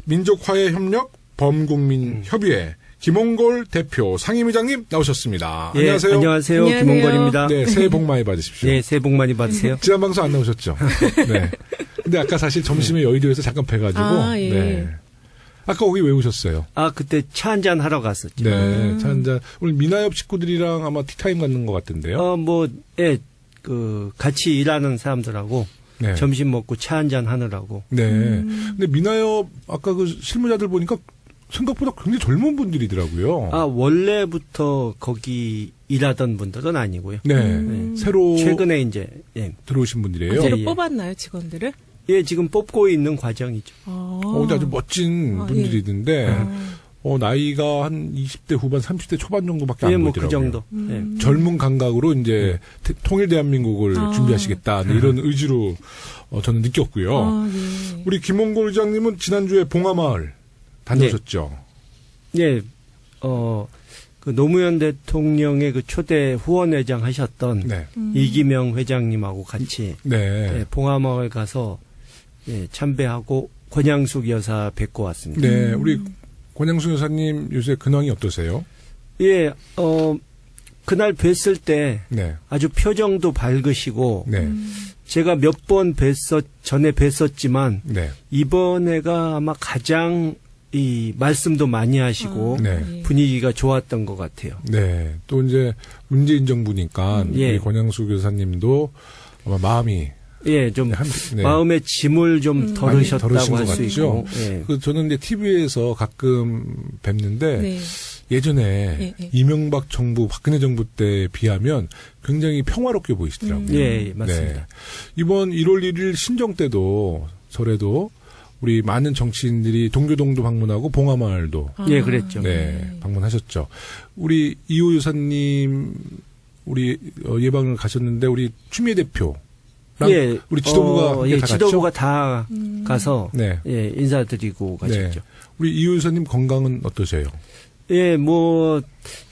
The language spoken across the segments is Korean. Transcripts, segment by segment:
민족화해협력 범국민협의회 김홍걸 대표 상임의장님 나오셨습니다. 예, 안녕하세요. 안녕하세요. 김홍걸입니다. 네, 새해 복 많이 받으십시오. 네, 새해 복 많이 받으세요. 지난 방송 안 나오셨죠? 네. 근데 아까 사실 점심에 여의도에서 잠깐 뵈가지고. 예. 네. 아까 거기 왜 오셨어요? 그때 차 한잔 하러 갔었죠. 네, 차 한잔. 오늘 미나협 식구들이랑 아마 티타임 갖는 것 같은데요? 같이 일하는 사람들하고 네. 점심 먹고 차 한잔 하느라고. 네. 근데 미나협 아까 그 실무자들 보니까 생각보다 굉장히 젊은 분들이더라고요. 원래부터 거기 일하던 분들은 아니고요. 네. 새로 최근에 이제 들어오신 분들이에요. 새로 예. 뽑았나요, 직원들을? 예, 지금 뽑고 있는 과정이죠. 근데 아주 멋진 분들이던데 나이가 한 20대 후반, 30대 초반 정도밖에 안 보이더라고요. 그 정도. 젊은 감각으로 이제 통일 대한민국을 준비하시겠다 이런 의지로 저는 느꼈고요. 예. 우리 김홍걸 의장님은 지난주에 봉하마을 다녀오셨죠? 네. 그 노무현 대통령의 그 초대 후원회장 하셨던 네. 이기명 회장님하고 같이 네. 봉하마을 가서 참배하고 권양숙 여사 뵙고 왔습니다. 네. 우리 권양숙 여사님 요새 근황이 어떠세요? 예, 그날 뵀을 때 네. 아주 표정도 밝으시고 네. 제가 몇 번 전에 뵀었지만 네. 이번에가 아마 가장 이 말씀도 많이 하시고 네. 분위기가 좋았던 것 같아요. 네. 또 이제 문재인 정부니까 예. 우리 권양숙 여사님도 아마 마음이 좀 네. 마음의 짐을 좀 덜으셨다고 할 수 있고. 저는 이제 TV에서 가끔 뵙는데 네. 예전에 이명박 정부, 박근혜 정부 때에 비하면 굉장히 평화롭게 보이시더라고요. 예, 맞습니다. 네. 이번 1월 1일 신정 때도 설에도 우리 많은 정치인들이 동교동도 방문하고 봉하마을도 그랬죠. 네, 방문하셨죠. 우리 이호 여사님 우리 예방을 가셨는데 우리 추미애 대표 우리 지도부가 다 지도부가 갔죠? 다 가서 네. 인사드리고 가셨죠. 네. 우리 이호 여사님 건강은 어떠세요?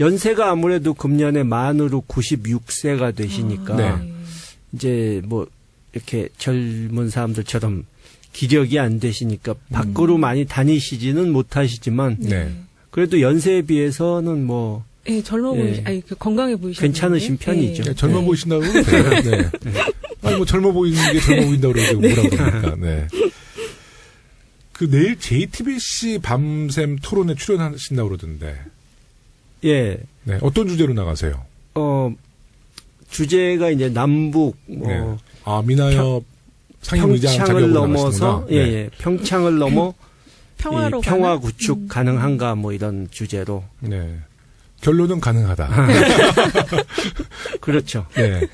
연세가 아무래도 금년에 만으로 96세가 되시니까 이제 이렇게 젊은 사람들처럼 기력이 안 되시니까 밖으로 많이 다니시지는 못하시지만 그래도 연세에 비해서는 젊어 건강해 보이시는 괜찮으신 편이죠. 네, 젊어 보이신다고 그러세요. 네. 아니 젊어 보이는 게 젊어 보인다고 그러고 뭐라고 그러니까. 네. 그 내일 JTBC 밤샘 토론에 출연하신다고 그러던데. 예. 네. 어떤 주제로 나가세요? 주제가 이제 남북 미나협 상임의장 평창을 넘어서 평창을 넘어 평화 구축 가능한가 이런 주제로. 네. 결론은 가능하다. 그렇죠. 네.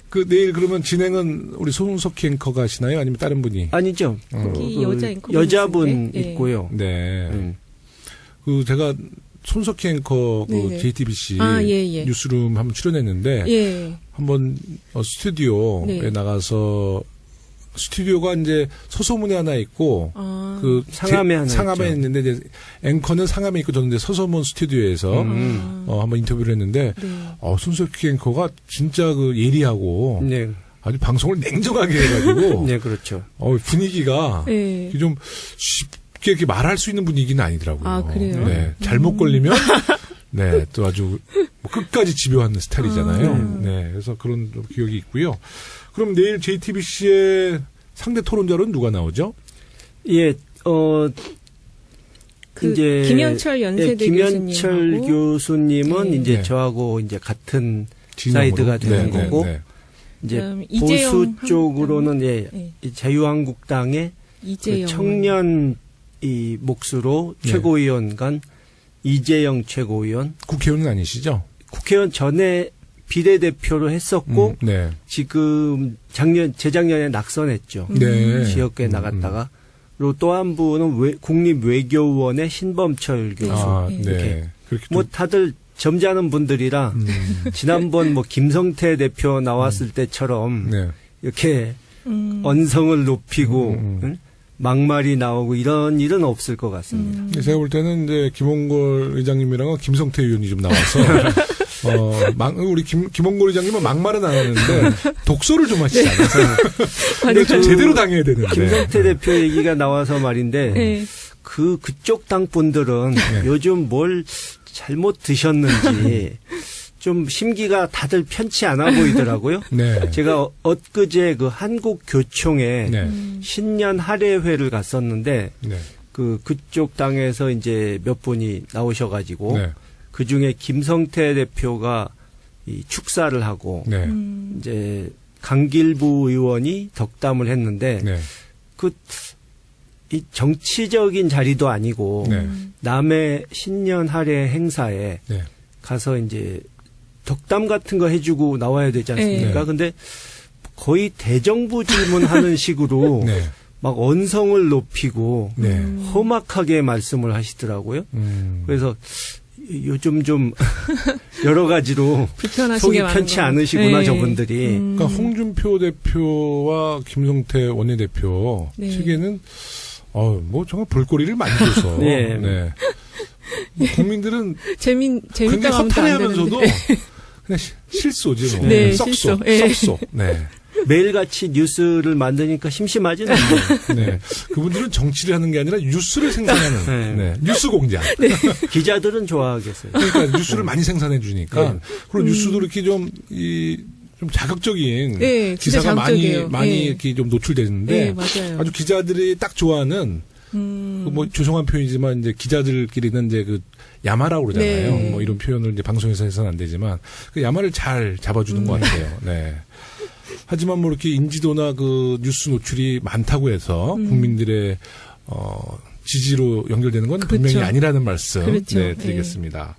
그 내일 그러면 진행은 우리 손석희 앵커가 하시나요? 아니면 다른 분이? 아니죠. 거기 여자 앵커 여자분 있고요. 네. 그 제가 손석희 앵커 JTBC 뉴스룸 한번 출연했는데 한번 스튜디오에 나가서 스튜디오가 이제 서소문에 하나 있고 그 상암에 있는데 이제 앵커는 상암에 있고 저는 이제 서소문 스튜디오에서 한번 인터뷰를 했는데 손석희 앵커가 진짜 그 예리하고 아주 방송을 냉정하게 해가지고 그렇죠. 분위기가 좀 쉽게 이렇게 말할 수 있는 분위기는 아니더라고요. 그래요? 네, 잘못 걸리면 또 아주 끝까지 집요한 스타일이잖아요. 네, 그래서 그런 기억이 있고요. 그럼 내일 JTBC의 상대 토론자로는 누가 나오죠? 이제 김현철 연세대 김현철 교수님은 이제 저하고 이제 같은 사이드가 되는 거고 이제 보수 쪽으로는 자유한국당의 그 청년 이 몫으로 최고위원 간 이재영 최고위원. 국회의원은 아니시죠? 국회의원 전에 비례대표로 했었고 지금 재작년에 낙선했죠. 지역구에 나갔다가 그리고 또 한 분은 국립외교원의 신범철 교수. 이렇게 다들 점잖은 분들이라 지난번 김성태 대표 나왔을 때처럼 이렇게 언성을 높이고 막말이 나오고 이런 일은 없을 것 같습니다. 제가 볼 때는 이제 김홍걸 의장님이랑 김성태 의원이 좀 나와서 우리 김홍걸 의장님은 막말은 안 하는데 독소를 좀 하시잖아요. 근데 제대로 당해야 되는데. 김성태 대표 얘기가 나와서 말인데 그쪽 당 분들은 네. 요즘 뭘 잘못 드셨는지 좀 심기가 다들 편치 않아 보이더라고요. 네. 제가 엊그제 그 한국교총에 네. 신년 할애회를 갔었는데 네. 그쪽 당에서 이제 몇 분이 나오셔가지고 네. 그 중에 김성태 대표가 이 축사를 하고 네. 이제 강길부 의원이 덕담을 했는데 네. 이 정치적인 자리도 아니고 네. 남의 신년 할애 행사에 네. 가서 이제 덕담 같은 거 해주고 나와야 되지 않습니까? 네. 근데 거의 대정부 질문하는 식으로 네. 막 언성을 높이고 네. 험악하게 말씀을 하시더라고요. 그래서 요즘 좀 여러 가지로 속이 편치 않으시구나 네. 저분들이. 그러니까 홍준표 대표와 김성태 원내대표 네. 측에는 뭐 정말 볼거리를 많이 줘서 네. 네. 뭐 국민들은 재밌다고 굉장히 하면 또 안 허탈해하면서도 되는데. 그냥 실소지 뭐. 네, 썩소, 실소. 네. 썩소. 네. 매일같이 뉴스를 만드니까 심심하진 않네요. 네. 그분들은 정치를 하는 게 아니라 뉴스를 생산하는 네. 네. 뉴스 공장. 기자들은 좋아하겠어요. 그러니까 뉴스를 많이 생산해 주니까 네. 그리고 뉴스도 이렇게 좀 자극적인 네, 진짜 기사가 자극적이에요. 많이 네. 이렇게 좀 노출되는데 네, 맞아요. 아주 기자들이 딱 좋아하는 뭐 죄송한 표현이지만 이제 기자들끼리는 이제 그 야마라고 그러잖아요. 네. 뭐 이런 표현을 이제 방송에서 해서는 안 되지만 그 야마를 잘 잡아주는 것 같아요. 네. 하지만 뭐 이렇게 인지도나 그 뉴스 노출이 많다고 해서 국민들의 지지로 연결되는 건 그렇죠. 분명히 아니라는 말씀 그렇죠. 네, 드리겠습니다.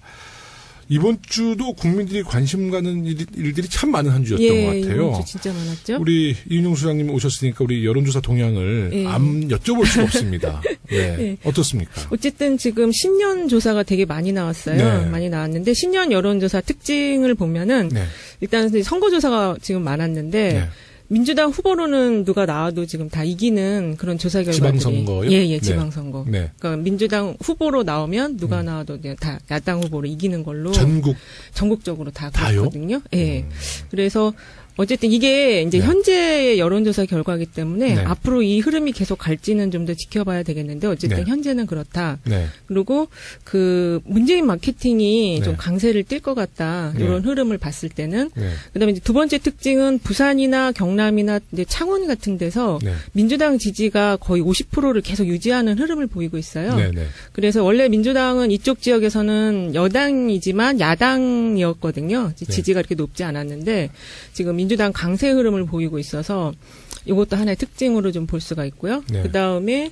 이번 주도 국민들이 관심 가는 일들이 참 많은 한 주였던 것 같아요. 이번 주 진짜 많았죠. 우리 이윤용 소장님 오셨으니까 우리 여론조사 동향을 안 여쭤볼 수가 없습니다. 네. 네. 어떻습니까? 어쨌든 지금 신년 조사가 되게 많이 나왔어요. 네. 많이 나왔는데 신년 여론조사 특징을 보면은 네. 일단 선거조사가 지금 많았는데 네. 민주당 후보로는 누가 나와도 지금 다 이기는 그런 조사 결과들이 지방선거요? 예, 지방선거. 네. 그러니까 민주당 후보로 나오면 누가 나와도 그냥 다 야당 후보로 이기는 걸로 전국적으로 다 그렇거든요. 예. 그래서 어쨌든 이게 이제 네. 현재의 여론조사 결과이기 때문에 네. 앞으로 이 흐름이 계속 갈지는 좀 더 지켜봐야 되겠는데 어쨌든 네. 현재는 그렇다. 네. 그리고 그 문재인 마케팅이 네. 좀 강세를 띌 것 같다. 네. 이런 흐름을 봤을 때는 네. 그다음에 이제 두 번째 특징은 부산이나 경남이나 이제 창원 같은 데서 네. 민주당 지지가 거의 50%를 계속 유지하는 흐름을 보이고 있어요. 네. 네. 그래서 원래 민주당은 이쪽 지역에서는 여당이지만 야당이었거든요. 지지가 이렇게 높지 않았는데 지금 민주당 강세 흐름을 보이고 있어서 이것도 하나의 특징으로 좀 볼 수가 있고요. 네. 그다음에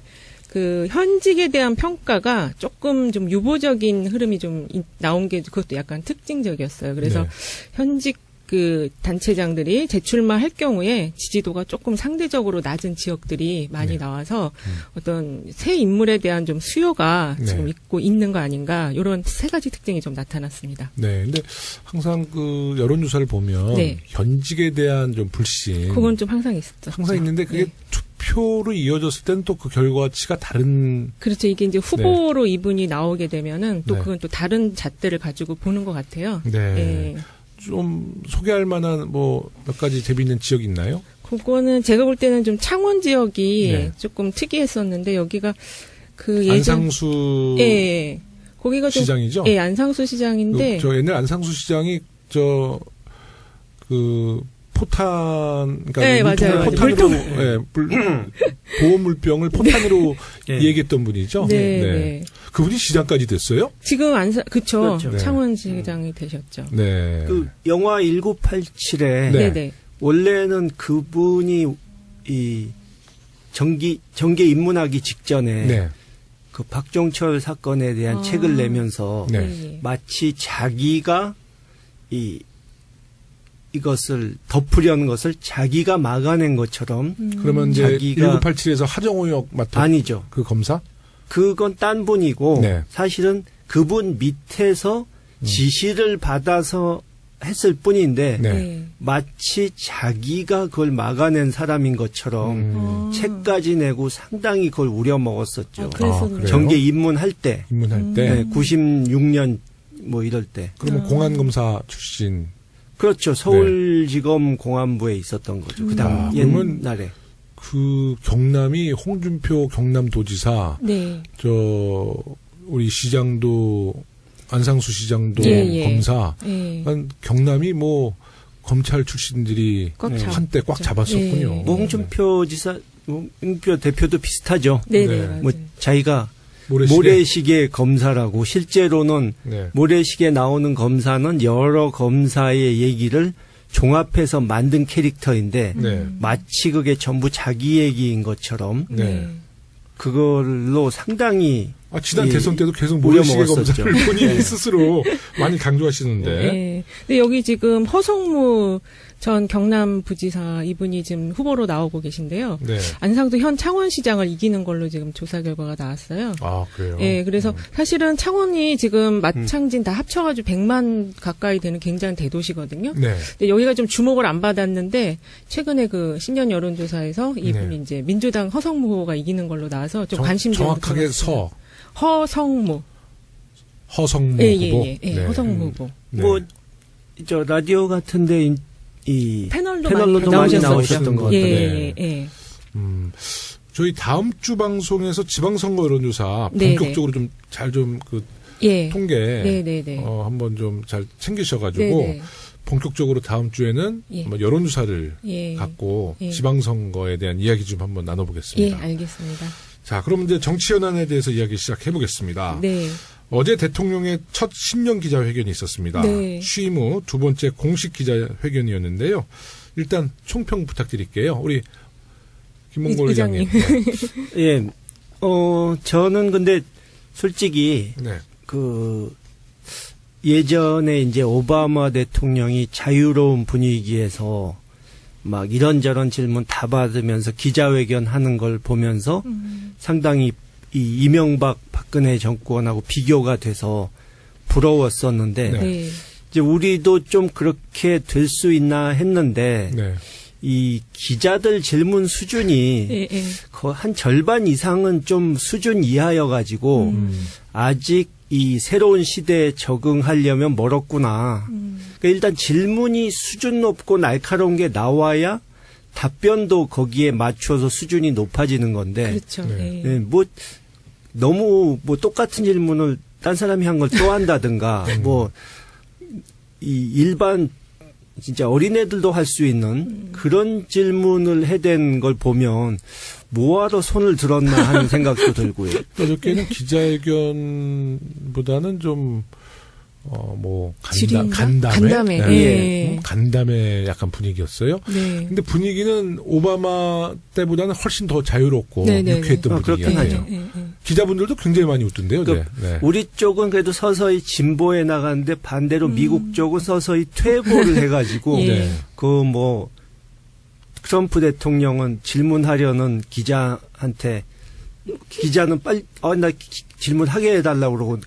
그 현직에 대한 평가가 조금 좀 유보적인 흐름이 좀 나온 게 그것도 약간 특징적이었어요. 그래서 네. 현직 그 단체장들이 재출마할 경우에 지지도가 조금 상대적으로 낮은 지역들이 많이 네. 나와서 어떤 새 인물에 대한 좀 수요가 네. 지금 있는 거 아닌가 이런 세 가지 특징이 좀 나타났습니다. 네. 근데 항상 그 여론조사를 보면 네. 현직에 대한 좀 불신 그건 좀 항상 있었죠. 항상 있는데 그게 네. 투표로 이어졌을 때는 또 그 결과치가 다른 그렇죠. 이게 이제 후보로 이분이 나오게 되면은 또 네. 그건 또 다른 잣대를 가지고 보는 것 같아요. 네. 예. 좀 소개할 만한 뭐 몇 가지 재미있는 지역이 있나요? 그거는 제가 볼 때는 좀 창원 지역이 네. 조금 특이했었는데 여기가 그 예전 안상수 예. 거기가 좀 시장이죠? 예, 안상수 시장인데 저 옛날 안상수 시장이 그 포탄 그러니까 네, 물통을 맞아요. 포탄으로 예, 보온 물병을 포탄으로 네. 얘기했던 분이죠. 네. 그분이 시장까지 됐어요? 지금 그쵸. 그렇죠. 네. 창원 시장이 되셨죠. 네. 그 영화 1987에 네. 네. 원래는 그분이 이 정계 입문하기 직전에 네. 그 박종철 사건에 대한 아. 책을 내면서 네. 예. 마치 자기가 이것을 덮으려는 것을 자기가 막아낸 것처럼 그러면 이제 자기가 1987에서 하정우역 맡은 아니죠. 그 검사? 그건 딴 분이고 네. 사실은 그분 밑에서 지시를 받아서 했을 뿐인데 네. 네. 마치 자기가 그걸 막아낸 사람인 것처럼 책까지 내고 상당히 그걸 우려먹었었죠. 그랬었는데. 그래요? 정계 입문할 때, 입문할 때. 네, 96년 뭐 이럴 때. 그러면 공안검사 출신. 그렇죠. 서울지검 공안부에 있었던 거죠. 그다음 그러면 옛날에. 그 경남이 홍준표 경남도지사, 네. 우리 시장도 안상수 시장도 검사, 경남이 뭐 검찰 출신들이 한때 꽉 잡았었군요. 홍준표 홍준표 대표도 비슷하죠. 네네. 뭐 자기가 모래시계 검사라고 실제로는 모래시계 나오는 검사는 여러 검사의 얘기를 종합해서 만든 캐릭터인데 마치 그게 전부 자기 얘기인 것처럼 그걸로 상당히 지난 대선 때도 계속 모래시계 검사를 본인이 스스로 많이 강조하시는데. 네. 근데 여기 지금 허성무 전 경남부지사 이분이 지금 후보로 나오고 계신데요. 네. 안상수 현 창원시장을 이기는 걸로 지금 조사 결과가 나왔어요. 아, 그래요? 네, 그래서 사실은 창원이 지금 마창진 다 합쳐가지고 100만 가까이 되는 굉장히 대도시거든요. 네. 근데 여기가 좀 주목을 안 받았는데 최근에 그 신년 여론조사에서 이분이 이제 민주당 허성무 후보가 이기는 걸로 나와서 좀 관심 좀 정확하게 허성무 후보. 네. 허성무 후보. 뭐 저 라디오 같은데 패널로도 많이 나오셨던 것 같아요. 저희 다음 주 방송에서 지방선거 여론조사 본격적으로 좀 잘 통계 한번 좀 잘 챙기셔가지고 본격적으로 다음 주에는 여론조사를 갖고 지방선거에 대한 이야기 좀 한번 나눠보겠습니다. 예, 알겠습니다. 자, 그럼 이제 정치연안에 대해서 이야기 시작해보겠습니다. 네. 어제 대통령의 첫 신년 기자회견이 있었습니다. 네. 취임 후 두 번째 공식 기자회견이었는데요. 일단 총평 부탁드릴게요. 우리 김몽골 의장님. 예, 저는 근데 솔직히 예전에 이제 오바마 대통령이 자유로운 분위기에서 막 이런저런 질문 다 받으면서 기자회견 하는 걸 보면서 상당히 이 이명박 박근혜 정권하고 비교가 돼서 부러웠었는데 이제 우리도 좀 그렇게 될 수 있나 했는데 이 기자들 질문 수준이 한 절반 이상은 좀 수준 이하여 가지고 아직 이 새로운 시대에 적응하려면 멀었구나. 그러니까 일단 질문이 수준 높고 날카로운 게 나와야 답변도 거기에 맞춰서 수준이 높아지는 건데. 그렇죠. 뭐 너무 뭐 똑같은 질문을 딴 사람이 한 걸 또 한다든가 뭐 이 일반 진짜 어린애들도 할 수 있는 그런 질문을 해댄 걸 보면 뭐하러 손을 들었나 하는 생각도 들고요. 어저께는 기자회견보다는 좀 간담회. 간담회 약간 분위기였어요. 네. 근데 분위기는 오바마 때보다는 훨씬 더 자유롭고 유쾌했던 분위기였죠. 기자분들도 굉장히 많이 웃던데요. 우리 쪽은 그래도 서서히 진보해 나가는데 반대로 미국 쪽은 서서히 퇴보를 해가지고 트럼프 대통령은 질문하려는 기자한테 기자는 빨리 나 질문하게 해달라고 그러고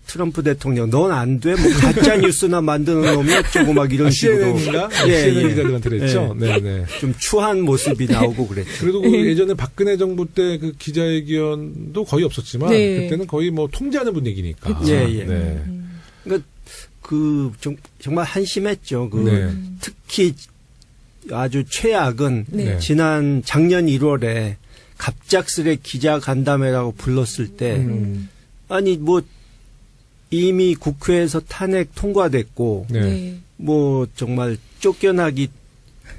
트럼프 대통령 넌 안 돼? 뭐 가짜 뉴스나 만드는 놈이 어쩌고 막 이런 식으로 CNN 기자들한테 그랬죠. 네네. 좀 추한 모습이 나오고 그랬죠. 그래도 예전에 박근혜 정부 때 그 기자회견도 거의 없었지만 그때는 거의 뭐 통제하는 분위기니까. 그러니까 정말 한심했죠. 특히 아주 최악은 지난 작년 1월에 갑작스레 기자 간담회라고 불렀을 때 아니 뭐 이미 국회에서 탄핵 통과됐고 뭐 정말 쫓겨나기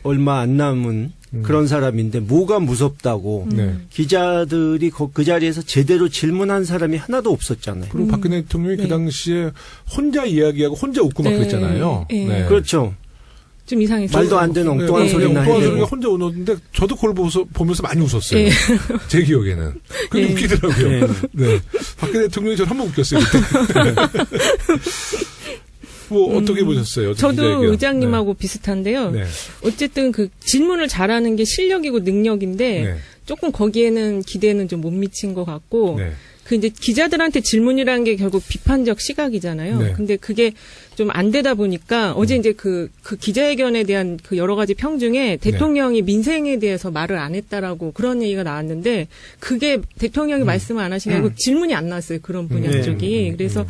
얼마 안 남은 그런 사람인데 뭐가 무섭다고 기자들이 그 자리에서 제대로 질문한 사람이 하나도 없었잖아요. 그리고 박근혜 대통령이 그 당시에 혼자 이야기하고 혼자 웃고 막 그랬잖아요. 그렇죠. 좀 이상했어요. 말도 안 되는 엉뚱한 소리나 엉뚱한 소리가 혼자 웃었는데 저도 그걸 보면서 많이 웃었어요. 제 기억에는. 그게 웃기더라고요. 박근혜 대통령이 저를 한번 웃겼어요. 그때. 뭐 어떻게 보셨어요? 저도 의장님하고 비슷한데요. 어쨌든 그 질문을 잘하는 게 실력이고 능력인데 조금 거기에는 기대는 좀 못 미친 것 같고 그 이제 기자들한테 질문이라는 게 결국 비판적 시각이잖아요. 근데 그게 좀 안 되다 보니까 어제 이제 그 기자회견에 대한 그 여러 가지 평 중에 대통령이 민생에 대해서 말을 안 했다라고 그런 얘기가 나왔는데 그게 대통령이 말씀을 안 하신 게 아니고 질문이 안 나왔어요. 그런 분야 쪽이. 그래서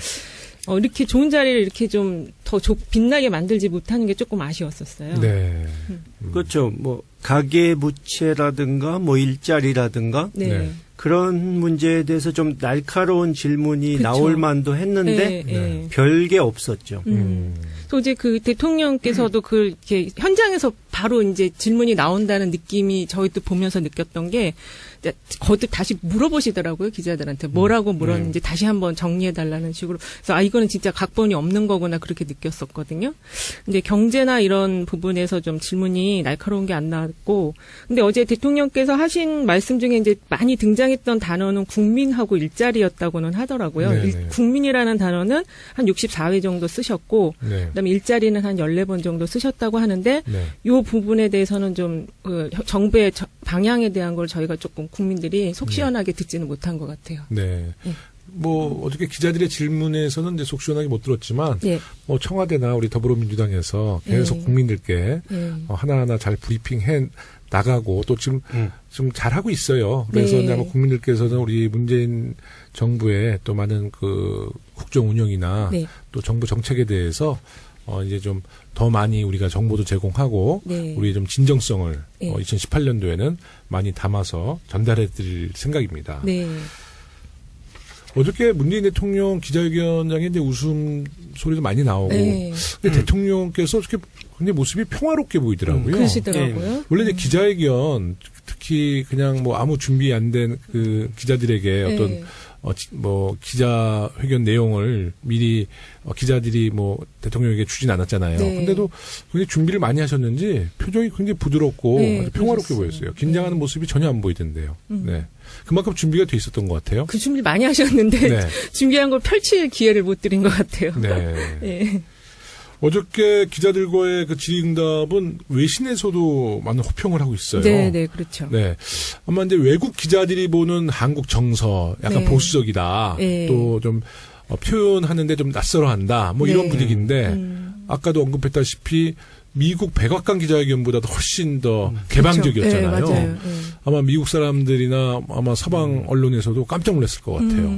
이렇게 좋은 자리를 이렇게 좀 더 빛나게 만들지 못하는 게 조금 아쉬웠었어요. 네. 그렇죠. 뭐 가계 부채라든가 뭐 일자리라든가 네. 그런 문제에 대해서 좀 날카로운 질문이 그쵸. 나올 만도 했는데 네. 별게 없었죠. 또 이제 그 대통령께서도 이렇게 현장에서 바로 이제 질문이 나온다는 느낌이 저희도 보면서 느꼈던 게 거듭 다시 물어보시더라고요, 기자들한테. 뭐라고 물었는지 다시 한번 정리해달라는 식으로. 그래서 이거는 진짜 각본이 없는 거구나 그렇게 느꼈었거든요. 근데 경제나 이런 부분에서 좀 질문이 날카로운 게 안 나왔고. 근데 어제 대통령께서 하신 말씀 중에 이제 많이 등장했던 단어는 국민하고 일자리였다고는 하더라고요. 국민이라는 단어는 한 64회 정도 쓰셨고, 그다음에 일자리는 한 14번 정도 쓰셨다고 하는데, 이 부분에 대해서는 좀 정부의 방향에 대한 걸 저희가 조금 국민들이 속 시원하게 듣지는 못한 것 같아요. 네. 뭐 어떻게 기자들의 질문에서는 이제 속 시원하게 못 들었지만, 뭐 청와대나 우리 더불어민주당에서 계속 국민들께 하나하나 잘 브리핑해 나가고 또 지금 좀 잘하고 있어요. 그래서 아마 국민들께서는 우리 문재인 정부의 또 많은 그 국정 운영이나 또 정부 정책에 대해서 이제 좀 더 많이 우리가 정보도 제공하고 우리 좀 진정성을 2018년도에는 많이 담아서 전달해 드릴 생각입니다. 어저께 문재인 대통령 기자회견장에 이제 웃음 소리도 많이 나오고 근데 대통령께서 어떻게 굉장히 모습이 평화롭게 보이더라고요. 그러시더라고요. 원래 이제 기자회견 특히 그냥 뭐 아무 준비 안 된 그 기자들에게 어떤 뭐 기자회견 내용을 미리 기자들이 뭐 대통령에게 주진 않았잖아요. 근데도 굉장히 준비를 많이 하셨는지 표정이 굉장히 부드럽고 아주 평화롭게 보였어요. 긴장하는 모습이 전혀 안 보이던데요. 네. 그만큼 준비가 돼 있었던 것 같아요. 그 준비를 많이 하셨는데 준비한 걸 펼칠 기회를 못 드린 것 같아요. 네. 어저께 기자들과의 그 질의응답은 외신에서도 많은 호평을 하고 있어요. 네, 그렇죠. 네. 아마 이제 외국 기자들이 보는 한국 정서 약간 보수적이다. 또 좀 표현하는데 좀 낯설어한다. 뭐 이런 분위기인데 아까도 언급했다시피 미국 백악관 기자회견보다도 훨씬 더 개방적이었잖아요. 맞아요. 아마 미국 사람들이나 아마 서방 언론에서도 깜짝 놀랐을 것 같아요.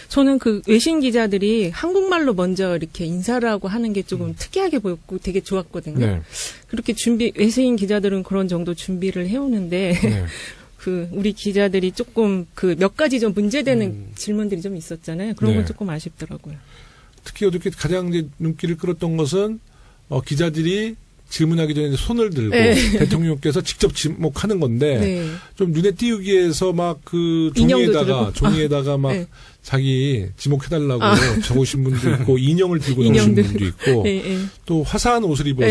저는 그 외신 기자들이 한국말로 먼저 이렇게 인사를 하고 하는 게 조금 특이하게 보였고 되게 좋았거든요. 그렇게 외신 기자들은 그런 정도 준비를 해오는데 그 우리 기자들이 조금 그 몇 가지 좀 문제되는 질문들이 좀 있었잖아요. 그런 건 조금 아쉽더라고요. 특히 어저께 가장 이제 눈길을 끌었던 것은 기자들이 질문하기 전에 손을 들고 대통령께서 직접 지목하는 건데 좀 눈에 띄우기 위해서 막 그 종이에다가 막 자기 지목해달라고 적으신 분도 있고 인형을 들고 나오신 분도 있고 또 화사한 옷을 입어서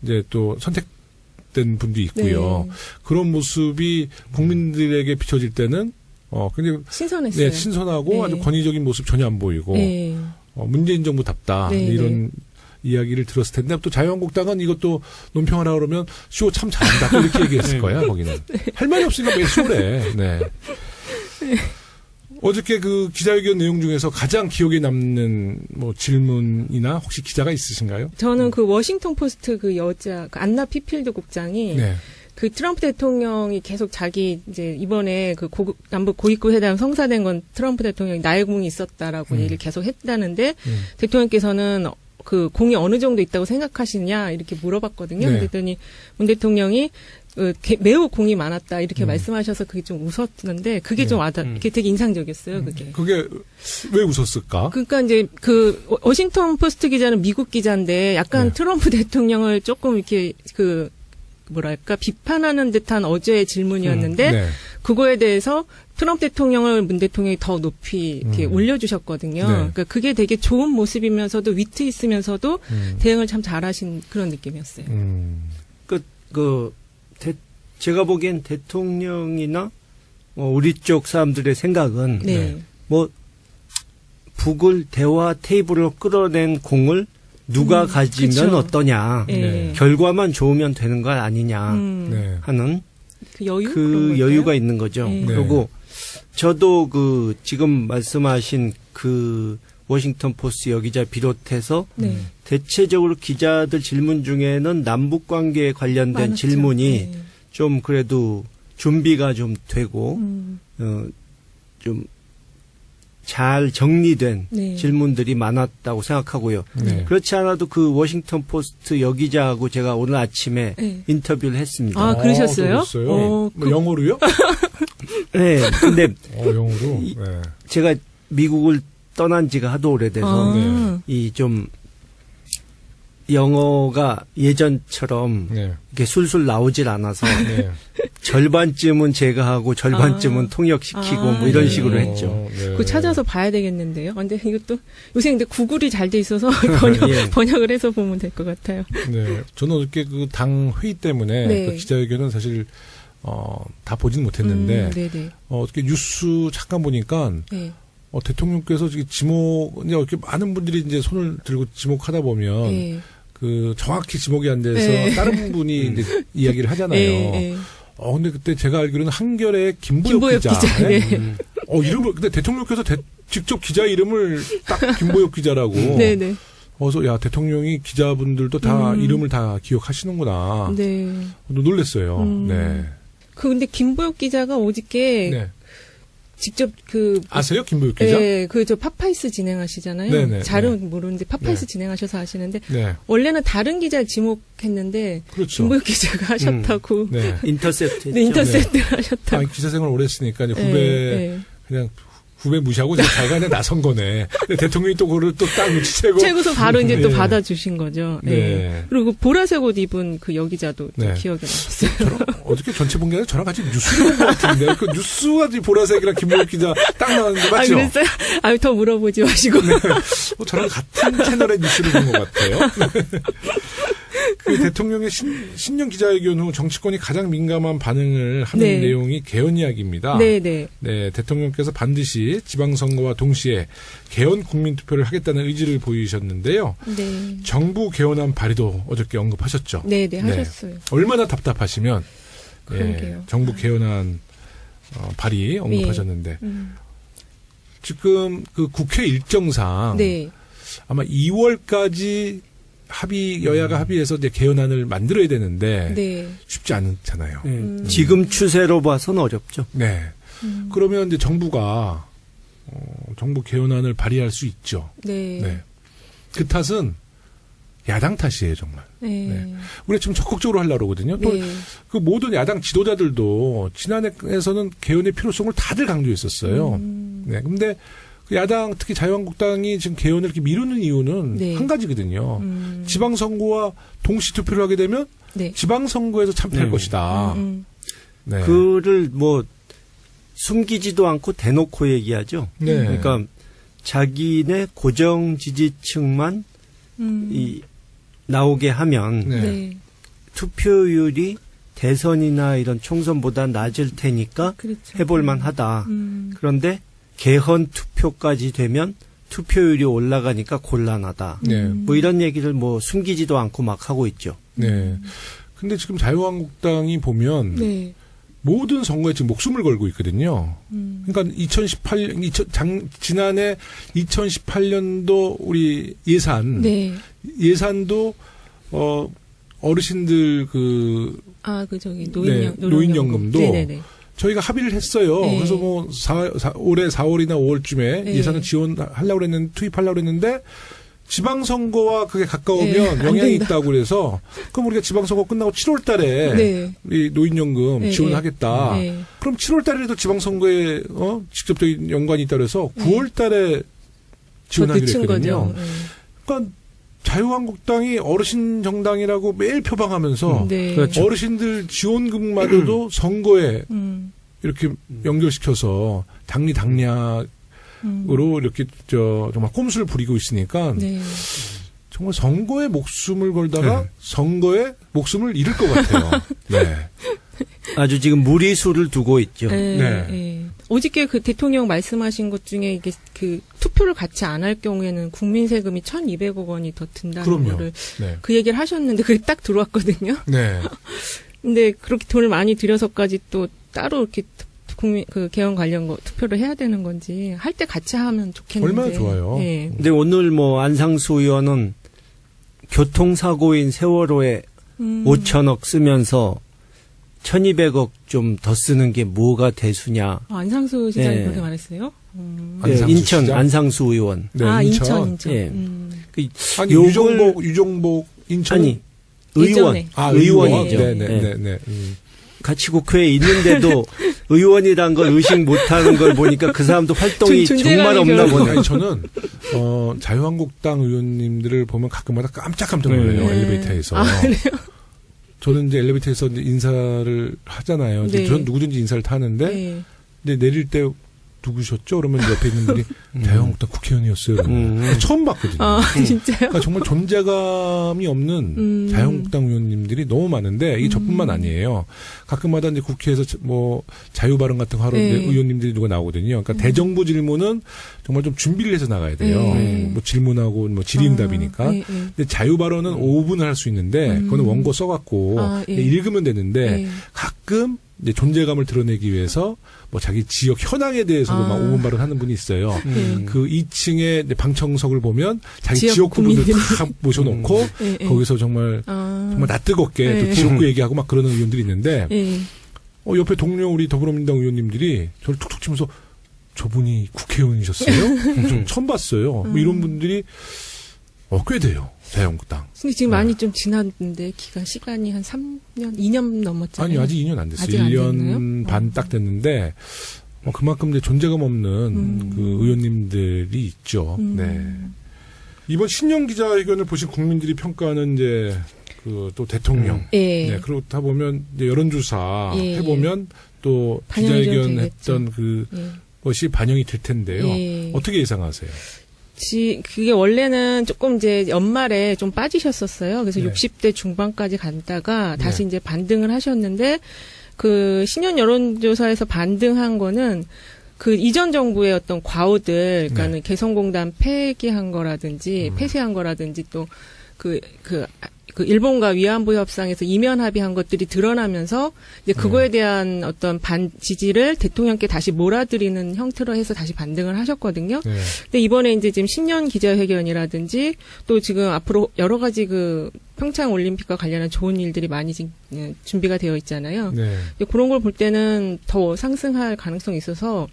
이제 또 선택된 분도 있고요. 그런 모습이 국민들에게 비춰질 때는 굉장히 신선했어요. 신선하고 아주 권위적인 모습 전혀 안 보이고 문재인 정부답다 이런 이야기를 들었을 텐데 또 자유한국당은 이것도 논평하라 그러면 쇼 참 잘한다 또 이렇게 얘기했을 거야 거기는. 할 말이 없으니까 왜 쇼래. 어저께 그 기자회견 내용 중에서 가장 기억에 남는 뭐 질문이나 혹시 기자가 있으신가요? 저는 그 워싱턴 포스트 그 여자 그 안나 피필드 국장이 그 트럼프 대통령이 계속 자기 이제 이번에 그 남북 고위급 회담 성사된 건 트럼프 대통령이 나의 공이 있었다라고 얘기를 계속 했다는데 대통령께서는 그 공이 어느 정도 있다고 생각하시냐 이렇게 물어봤거든요. 그랬더니 문 대통령이 매우 공이 많았다 이렇게 말씀하셔서 그게 좀 웃었는데 그게 좀 그게 되게 인상적이었어요. 그게 왜 웃었을까? 그러니까 이제 그 워싱턴 포스트 기자는 미국 기자인데 약간 트럼프 대통령을 조금 이렇게 그 뭐랄까 비판하는 듯한 어제의 질문이었는데 그거에 대해서 트럼프 대통령을 문 대통령이 더 높이 이렇게 올려주셨거든요. 그러니까 그게 되게 좋은 모습이면서도 위트 있으면서도 대응을 참 잘하신 그런 느낌이었어요. 제가 보기엔 대통령이나 우리 쪽 사람들의 생각은 뭐 북을 대화 테이블로 끌어낸 공을 누가 가지면 어떠냐. 결과만 좋으면 되는 거 아니냐 하는 그 여유가 있는 거죠. 그리고 저도 그 지금 말씀하신 그 워싱턴 포스트 여기자 비롯해서 대체적으로 기자들 질문 중에는 남북 관계에 관련된 많았죠. 질문이 좀 그래도 준비가 좀 되고 좀 잘 정리된 네. 질문들이 많았다고 생각하고요. 네. 그렇지 않아도 그 워싱턴 포스트 여기자하고 제가 오늘 아침에 네. 인터뷰를 했습니다. 아, 그러셨어요? 뭐 영어로요? 네. 근데 영어로. 네. 제가 미국을 떠난 지가 하도 오래돼서 이 좀 영어가 예전처럼 이렇게 술술 나오질 않아서 절반쯤은 제가 하고 절반쯤은 통역시키고 뭐 이런 식으로 했죠. 그거 찾아서 봐야 되겠는데요. 근데 이것도 요새 근데 구글이 잘 돼 있어서 번역을 해서 보면 될 것 같아요. 네, 저는 어저께 그 당 회의 때문에 그 기자회견은 사실 다 보지는 못했는데 어저께 뉴스 잠깐 보니까. 대통령께서 지목, 이제 이렇게 많은 분들이 이제 손을 들고 지목하다 보면, 그, 정확히 지목이 안 돼서 다른 분이 이제 이야기를 하잖아요. 근데 그때 제가 알기로는 한겨레 김보엽 기자. 이름을, 근데 대통령께서 직접 기자 이름을 딱 김보엽 기자라고. 그래서, 야, 대통령이 기자분들도 다 이름을 다 기억하시는구나. 놀랬어요. 네. 근데 김보엽 기자가 어저께. 직접 아세요? 김보엽 기자? 네, 저 파파이스 진행하시잖아요. 네네, 잘은 모르는데 파파이스 진행하셔서 아시는데 원래는 다른 기자 지목했는데 그렇죠. 김보엽 기자가 하셨다고. 인터셉트. 네, 인터셉트 하셨다고. 기자 생활 오래 했으니까 이제 후배 그냥 후배 무시하고 자기가 그냥 나선 거네. 대통령이 또 그걸 또 딱 눈치채고. 최고서 바로 이제 또 받아주신 거죠. 그리고 보라색 옷 입은 그 여기자도 기억에 남았어요. 어저께 전체 본 게 아니라 저랑 같이 뉴스를 본 것 같은데. 그 뉴스가 보라색이랑 김보엽 기자 딱 나왔는데 맞죠? 그랬어요? 더 물어보지 마시고. 저랑 같은 채널의 뉴스를 본 것 같아요. 그 대통령의 신년 기자회견 후 정치권이 가장 민감한 반응을 하는 내용이 개헌 이야기입니다. 네, 대통령께서 반드시 지방선거와 동시에 개헌 국민투표를 하겠다는 의지를 보이셨는데요. 정부 개헌안 발의도 어저께 언급하셨죠. 네, 하셨어요. 얼마나 답답하시면 정부 개헌안 발의 언급하셨는데 지금 그 국회 일정상 아마 2월까지 여야가 합의해서 이제 개헌안을 만들어야 되는데 쉽지 않잖아요. 지금 추세로 봐서는 어렵죠. 네. 그러면 이제 정부가 정부 개헌안을 발의할 수 있죠. 그 탓은 야당 탓이에요, 정말. 우리가 지금 적극적으로 하려고 그러거든요. 또 그 모든 야당 지도자들도 지난해에서는 개헌의 필요성을 다들 강조했었어요. 근데 야당 특히 자유한국당이 지금 개헌을 이렇게 미루는 이유는 한 가지거든요. 지방선거와 동시 투표를 하게 되면 지방선거에서 참패할 것이다. 그를 뭐 숨기지도 않고 대놓고 얘기하죠. 그러니까 자기네 고정 지지층만 나오게 하면 투표율이 대선이나 이런 총선보다 낮을 테니까 해볼만 하다. 그런데 개헌 투표까지 되면 투표율이 올라가니까 곤란하다. 뭐 이런 얘기를 뭐 숨기지도 않고 막 하고 있죠. 근데 지금 자유한국당이 보면 모든 선거에 지금 목숨을 걸고 있거든요. 그러니까 지난해 2018년도 우리 예산도 어르신들 노인연금도 저희가 합의를 했어요. 그래서 뭐 올해 4월이나 5월쯤에 예산을 지원하려고 그랬는데 투입하려고 그랬는데 지방선거와 그게 가까우면 영향이 있다고 그래서 그럼 우리가 지방선거 끝나고 7월 달에 우리 노인연금 지원하겠다. 그럼 7월 달에도 지방선거에 직접적인 연관이 있다고 해서 9월 달에 지원하기로 했거든요. 그러니까 자유한국당이 어르신 정당이라고 매일 표방하면서 그렇죠. 어르신들 지원금마저도 선거에 이렇게 연결시켜서 당리당략으로 이렇게 정말 꼼수를 부리고 있으니까 정말 선거에 목숨을 걸다가 선거에 목숨을 잃을 것 같아요. 아주 지금 무리수를 두고 있죠. 어저께 그 대통령 말씀하신 것 중에 이게 그 투표를 같이 안 할 경우에는 국민 세금이 1,200억 원이 더 든다는 거를 그 얘기를 하셨는데 그게 딱 들어왔거든요. 근데 그렇게 돈을 많이 들여서까지 또 따로 이렇게 그 개헌 관련 투표를 해야 되는 건지 할 때 같이 하면 좋겠는데. 얼마나 좋아요. 근데 오늘 뭐 안상수 의원은 교통사고인 세월호에 5천억 쓰면서 1200억 좀 더 쓰는 게 뭐가 대수냐. 안상수 시장이 그렇게 말했어요? 인천 시장? 안상수 의원. 네, 인천. 예. 아니, 유정복 인천. 아니, 의원. 의원이죠. 네네네. 같이 국회에 있는데도 의원이란 걸 의식 못하는 걸 보니까 그 사람도 활동이 정말 없나 보네요. 아니, 저는 자유한국당 의원님들을 보면 가끔마다 깜짝깜짝 놀라요. 엘리베이터에서. 그래요? 저는 이제 엘리베이터에서 이제 인사를 하잖아요. 네. 전 누구든지 인사를 타는데 근데 내릴 때 누구셨죠? 그러면 옆에 있는 분이 자유한국당 국회의원이었어요. 처음 봤거든요. 진짜요? 그러니까 정말 존재감이 없는 자유한국당 의원님들이 너무 많은데 이게 저뿐만 아니에요. 가끔마다 이제 국회에서 뭐 자유발언 같은 거 하러 의원님들이 누가 나오거든요. 그러니까 대정부 질문은 정말 좀 준비를 해서 나가야 돼요. 뭐 질문하고 뭐 질의응답이니까. 근데 자유발언은 5분을 할 수 있는데 그거는 원고 써갖고 읽으면 되는데 가끔 이제 존재감을 드러내기 위해서 뭐 자기 지역 현황에 대해서도 막 5분 발언하는 분이 있어요. 그 2층에 방청석을 보면 자기 지역구분들 다 모셔놓고 거기서 정말 낯뜨겁게 또 지역구 얘기하고 막 그러는 의원들이 있는데 옆에 동료 우리 더불어민주당 의원님들이 저를 툭툭 치면서 저분이 국회의원이셨어요? 좀 처음 봤어요. 뭐 이런 분들이 꽤 돼요. 자유한국당. 근데 지금 많이 좀 지났는데 시간이 한 3년, 2년 넘었잖아요. 아니 아직 2년 안 됐어요. 1년 반 딱 됐는데 그만큼 이제 존재감 없는 그 의원님들이 있죠. 네. 이번 신년 기자회견을 보신 국민들이 평가하는 이제 그 또 대통령. 네. 그렇다 보면 이제 여론조사 해보면 또 기자회견 했던 그 것이 반영이 될 텐데요. 어떻게 예상하세요? 그게 원래는 조금 이제 연말에 좀 빠지셨었어요. 그래서 60대 중반까지 갔다가 다시 이제 반등을 하셨는데 그 신년 여론조사에서 반등한 거는 그 이전 정부의 어떤 과오들, 그러니까는 개성공단 폐기한 거라든지 폐쇄한 거라든지 또 그 일본과 위안부 협상에서 이면 합의한 것들이 드러나면서 이제 그거에 대한 어떤 지지를 대통령께 다시 몰아들이는 형태로 해서 다시 반등을 하셨거든요. 근데 이번에 이제 지금 신년 기자회견이라든지 또 지금 앞으로 여러 가지 그 평창 올림픽과 관련한 좋은 일들이 많이 지금 준비가 되어 있잖아요. 그런 걸 볼 때는 더 상승할 가능성이 있어서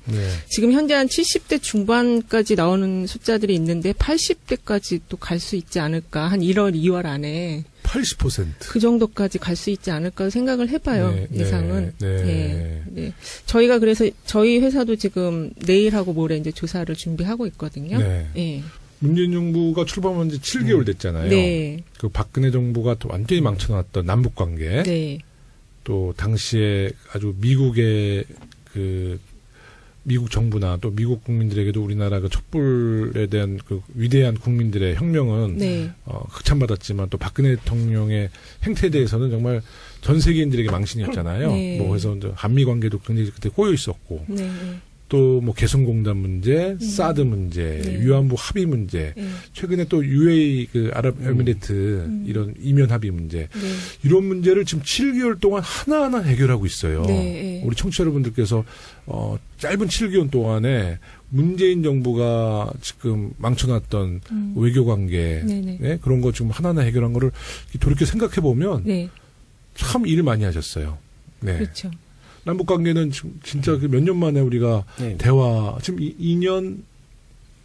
지금 현재 한 70대 중반까지 나오는 숫자들이 있는데 80대까지 또 갈 수 있지 않을까. 한 1월, 2월 안에. 80%. 그 정도까지 갈 수 있지 않을까 생각을 해봐요. 예상은. 네. 저희가 그래서 저희 회사도 지금 내일하고 모레 이제 조사를 준비하고 있거든요. 문재인 정부가 출범한 지 7개월 됐잖아요. 그 박근혜 정부가 또 완전히 망쳐놨던 남북 관계. 또 당시에 아주 미국의 그 미국 정부나 또 미국 국민들에게도 우리나라 그 촛불에 대한 그 위대한 국민들의 혁명은 극찬받았지만 또 박근혜 대통령의 행태에 대해서는 정말 전 세계인들에게 망신이었잖아요. 뭐 그래서 한미 관계도 굉장히 그때 꼬여 있었고 또 뭐 개성공단 문제, 사드 문제, 위안부 합의 문제, 최근에 또 UAE 그 아랍에미리트 이런 이면 합의 문제 이런 문제를 지금 7개월 동안 하나하나 해결하고 있어요. 우리 청취자 여러분들께서 짧은 7개월 동안에 문재인 정부가 지금 망쳐놨던 외교 관계 그런 거 지금 하나하나 해결한 거를 돌이켜 생각해 보면 참 일을 많이 하셨어요. 그렇죠. 남북 관계는 진짜 몇 년 만에 우리가 대화 지금 2년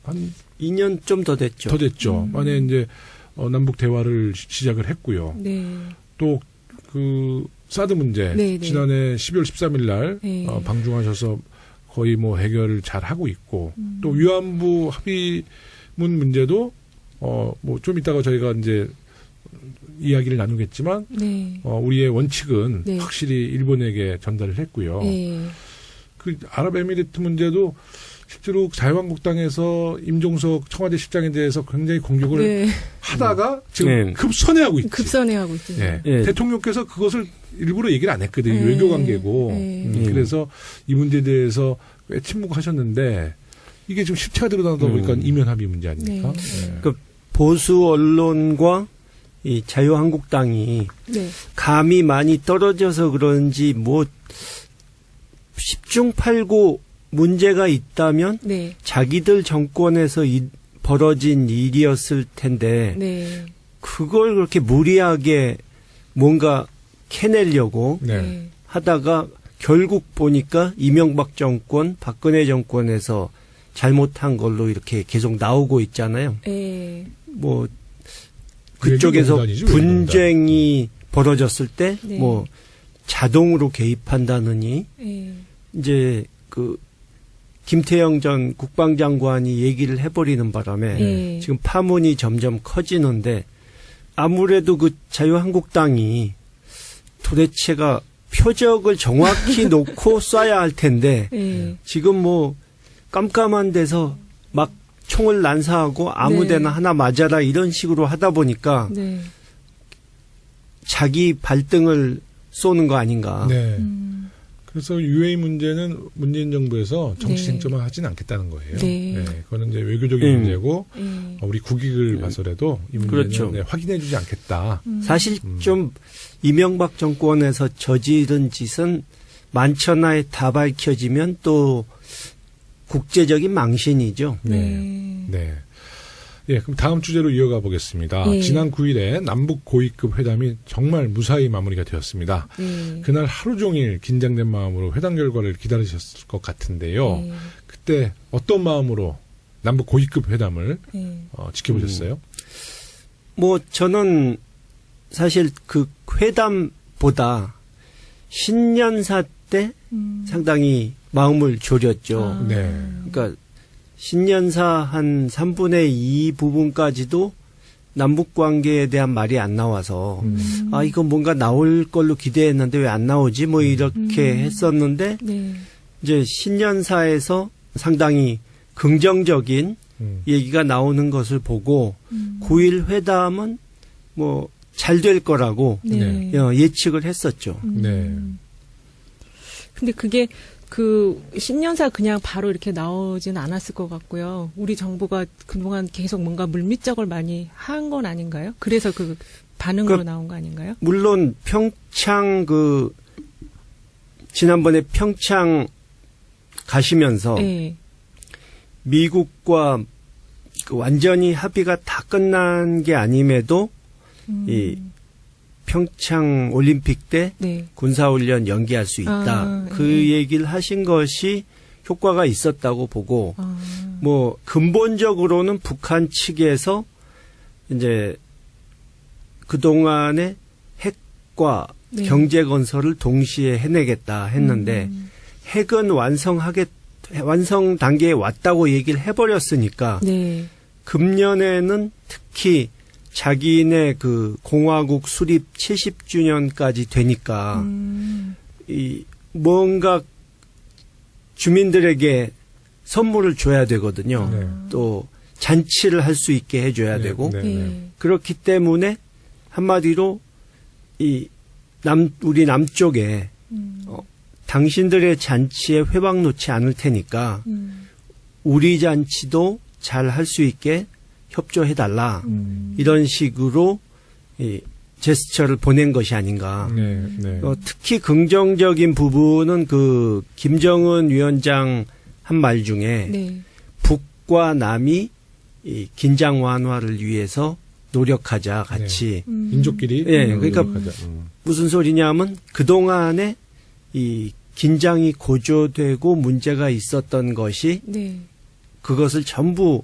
한 2년 좀 더 됐죠. 더 됐죠. 만에 이제 남북 대화를 시작을 했고요. 또 그 사드 문제 지난해 12월 13일 날 방중하셔서 거의 뭐 해결을 잘 하고 있고 또 위안부 합의문 문제도 뭐 좀 이따가 저희가 이제 이야기를 나누겠지만 우리의 원칙은 확실히 일본에게 전달을 했고요. 그 아랍에미리트 문제도 실제로 자유한국당에서 임종석 청와대 실장에 대해서 굉장히 공격을 하다가 지금 급선회하고 있죠. 급선회하고 있죠. 대통령께서 그것을 일부러 얘기를 안 했거든요. 외교 관계고. 그래서 이 문제에 대해서 꽤 침묵하셨는데 이게 지금 실체가 드러나다 보니까 이면 합의 문제 아닙니까? 그 보수 언론과 이 자유한국당이 감이 많이 떨어져서 그런지 뭐 10중 8구 문제가 있다면 자기들 정권에서 벌어진 일이었을 그걸 그렇게 무리하게 뭔가 캐내려고 하다가 결국 보니까 이명박 정권, 박근혜 정권에서 잘못한 걸로 이렇게 계속 나오고 있잖아요. 뭐 그쪽에서 분쟁이 벌어졌을 때 뭐 자동으로 개입한다느니 이제 그 김태형 전 국방장관이 얘기를 해버리는 바람에 지금 파문이 점점 커지는데 아무래도 그 자유한국당이 도대체가 표적을 정확히 놓고 쏴야 할 텐데 지금 뭐 깜깜한 데서 막 총을 난사하고 아무데나 하나 맞아라 이런 식으로 하다 보니까 자기 발등을 쏘는 거 아닌가. 네. 그래서 UA 문제는 문재인 정부에서 정치 쟁점화 하지는 않겠다는 거예요. 네. 그거는 이제 외교적인 문제고 우리 국익을 봐서라도 이 문제는 그렇죠. 확인해주지 않겠다. 사실 좀 이명박 정권에서 저지른 짓은 만천하에 다 밝혀지면 또 국제적인 망신이죠. 네. 예, 그럼 다음 주제로 이어가 보겠습니다. 지난 9일에 남북 고위급 회담이 정말 무사히 마무리가 되었습니다. 그날 하루 종일 긴장된 마음으로 회담 결과를 기다리셨을 것 같은데요. 그때 어떤 마음으로 남북 고위급 회담을 지켜보셨어요? 뭐 저는 사실 그 회담보다 신년사 때 상당히 마음을 졸였죠. 그러니까 신년사 한 3분의 2 부분까지도 남북 관계에 대한 말이 안 나와서 아 이거 뭔가 나올 걸로 기대했는데 왜 안 나오지 뭐 이렇게 했었는데 이제 신년사에서 상당히 긍정적인 얘기가 나오는 것을 보고 9일 회담은 뭐 잘 될 거라고 예측을 했었죠. 근데 그게 그 신년사 그냥 바로 이렇게 나오진 않았을 것 같고요. 우리 정부가 그동안 계속 뭔가 물밑작업을 많이 한 건 아닌가요? 그래서 그 반응으로 나온 거 아닌가요? 물론 평창 지난번에 평창 가시면서 미국과 완전히 합의가 다 끝난 게 아님에도 이 평창 올림픽 때 군사훈련 연기할 수 있다. 그 얘기를 하신 것이 효과가 있었다고 보고, 뭐, 근본적으로는 북한 측에서 이제 그동안에 핵과 경제 건설을 동시에 해내겠다 했는데, 핵은 완성 단계에 왔다고 얘기를 해버렸으니까, 금년에는 특히 자기네 그 공화국 수립 70주년까지 되니까 이 뭔가 주민들에게 선물을 줘야 되거든요. 또 잔치를 할 수 있게 해줘야 되고 그렇기 때문에 한마디로 우리 남쪽에 당신들의 잔치에 회방 놓지 않을 테니까 우리 잔치도 잘 할 수 있게 협조해달라. 이런 식으로 이 제스처를 보낸 것이 아닌가. 특히 긍정적인 부분은 그 김정은 위원장 한 말 중에 북과 남이 이 긴장 완화를 위해서 노력하자 같이. 민족끼리. 그러니까 무슨 소리냐면 그동안에 이 긴장이 고조되고 문제가 있었던 것이 그것을 전부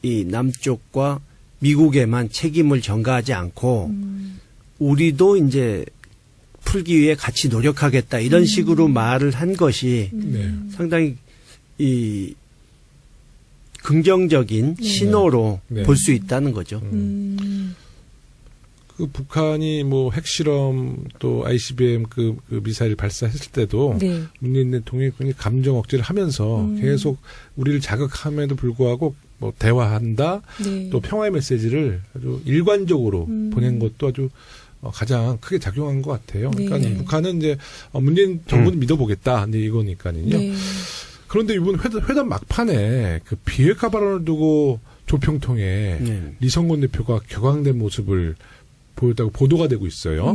이 남쪽과 미국에만 책임을 전가하지 않고 우리도 이제 풀기 위해 같이 노력하겠다 이런 식으로 말을 한 것이 상당히 이 긍정적인 신호로 볼 수 있다는 거죠. 그 북한이 뭐 핵실험 또 ICBM 그 미사일 발사했을 때도 문재인 대통령이 굉장히 감정 억제를 하면서 계속 우리를 자극함에도 불구하고 뭐 대화한다 또 평화의 메시지를 아주 일관적으로 보낸 것도 아주 가장 크게 작용한 것 같아요. 그러니까 북한은 이제 문재인 정부는 믿어보겠다 이제 이거니까는요. 그런데 이번 회담 막판에 그 비핵화 발언을 두고 조평통에 리성건 대표가 격앙된 모습을 보였다고 보도가 되고 있어요.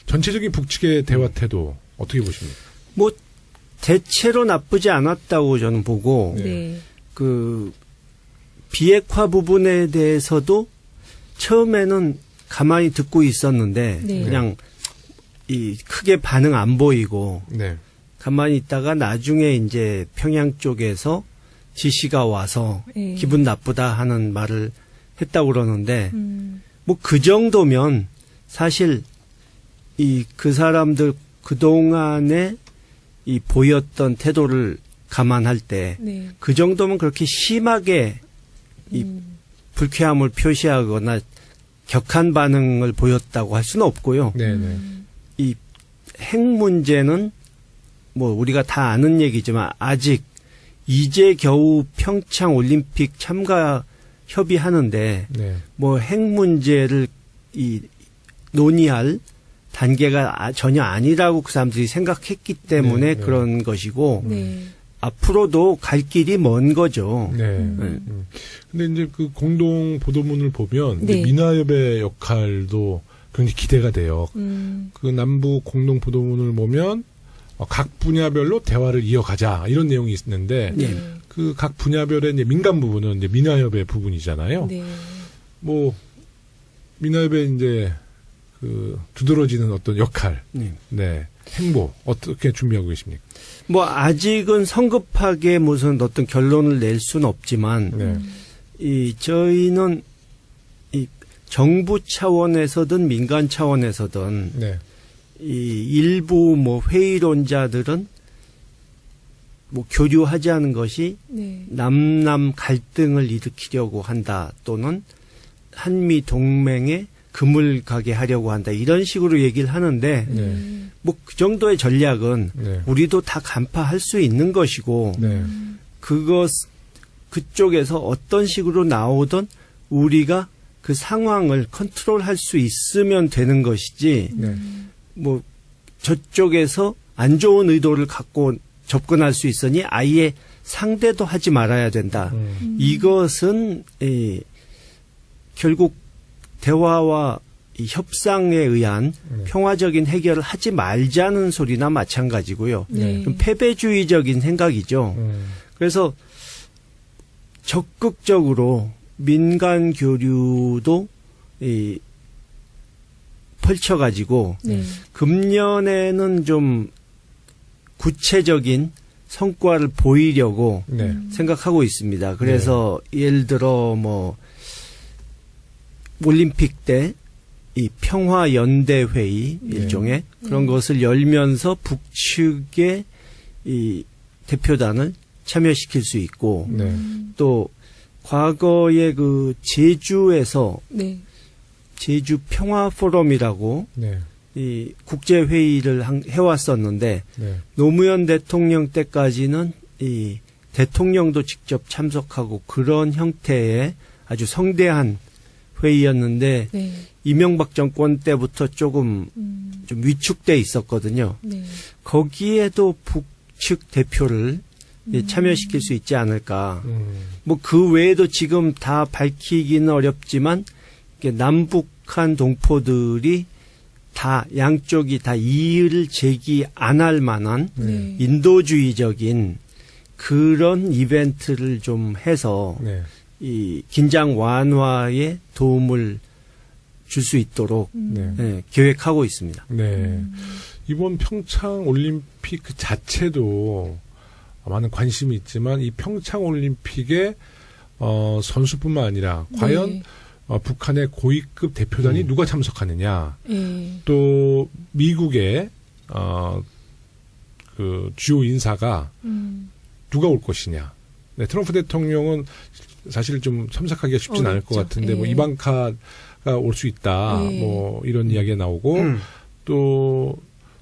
전체적인 북측의 대화 태도 어떻게 보십니까? 뭐 대체로 나쁘지 않았다고 저는 보고 그 비핵화 부분에 대해서도 처음에는 가만히 듣고 있었는데 그냥 크게 반응 안 보이고 네. 가만히 있다가 나중에 이제 평양 쪽에서 지시가 와서 기분 나쁘다 하는 말을 했다고 그러는데 뭐 그 정도면 사실 그 사람들 그동안에 보였던 태도를 감안할 때 그 정도면 그렇게 심하게 불쾌함을 표시하거나 격한 반응을 보였다고 할 수는 없고요. 이 핵 문제는 뭐 우리가 다 아는 얘기지만 아직 이제 겨우 평창 올림픽 참가 협의하는데 뭐 핵 문제를 논의할 단계가 전혀 아니라고 그 사람들이 생각했기 때문에 그런 것이고 앞으로도 갈 길이 먼 거죠. 근데 이제 그 공동 보도문을 보면 민화협의 역할도 굉장히 기대가 돼요. 그 남북 공동 보도문을 보면 각 분야별로 대화를 이어가자 이런 내용이 있는데 그 각 분야별의 이제 민간 부분은 이제 민화협의 부분이잖아요. 뭐 민화협의 이제 그 두드러지는 어떤 역할, 행보 어떻게 준비하고 계십니까? 뭐 아직은 성급하게 무슨 어떤 결론을 낼 수는 없지만 저희는 정부 차원에서든 민간 차원에서든 일부 뭐 회의론자들은 뭐 교류하지 않은 것이 남남 갈등을 일으키려고 한다 또는 한미 동맹에 금을 가게 하려고 한다 이런 식으로 얘기를 하는데 뭐 그 정도의 전략은 우리도 다 간파할 수 있는 것이고 그쪽에서 어떤 식으로 나오든 우리가 그 상황을 컨트롤할 수 있으면 되는 것이지 뭐 저쪽에서 안 좋은 의도를 갖고 접근할 수 있으니 아예 상대도 하지 말아야 된다. 이것은 결국 대화와 협상에 의한 평화적인 해결을 하지 말자는 소리나 마찬가지고요. 좀 패배주의적인 생각이죠. 그래서 적극적으로 민간 교류도 펼쳐가지고 금년에는 좀 구체적인 성과를 보이려고 생각하고 있습니다. 그래서 예를 들어 뭐 올림픽 때 이 평화연대회의 일종의 그런 것을 열면서 북측의 이 대표단을 참여시킬 수 있고 또 과거에 그 제주에서 제주 평화포럼이라고 이 국제회의를 해왔었는데 노무현 대통령 때까지는 이 대통령도 직접 참석하고 그런 형태의 아주 성대한 회의였는데 이명박 정권 때부터 조금 좀 위축돼 있었거든요. 거기에도 북측 대표를 참여시킬 수 있지 않을까. 뭐 그 외에도 지금 다 밝히기는 어렵지만 남북한 동포들이 다 양쪽이 다 이의를 제기 안 할 만한 인도주의적인 그런 이벤트를 좀 해서 이 긴장 완화에 도움을 줄 수 있도록 계획하고 있습니다. 이번 평창 올림픽 그 자체도 많은 관심이 있지만 이 평창 올림픽에 선수뿐만 아니라 과연 북한의 고위급 대표단이 누가 참석하느냐, 또 미국의 그 주요 인사가 누가 올 것이냐. 트럼프 대통령은 사실 좀 참석하기가 쉽진 않을 것 같은데 뭐 이방카가 올 수 있다, 뭐 이런 이야기가 나오고 또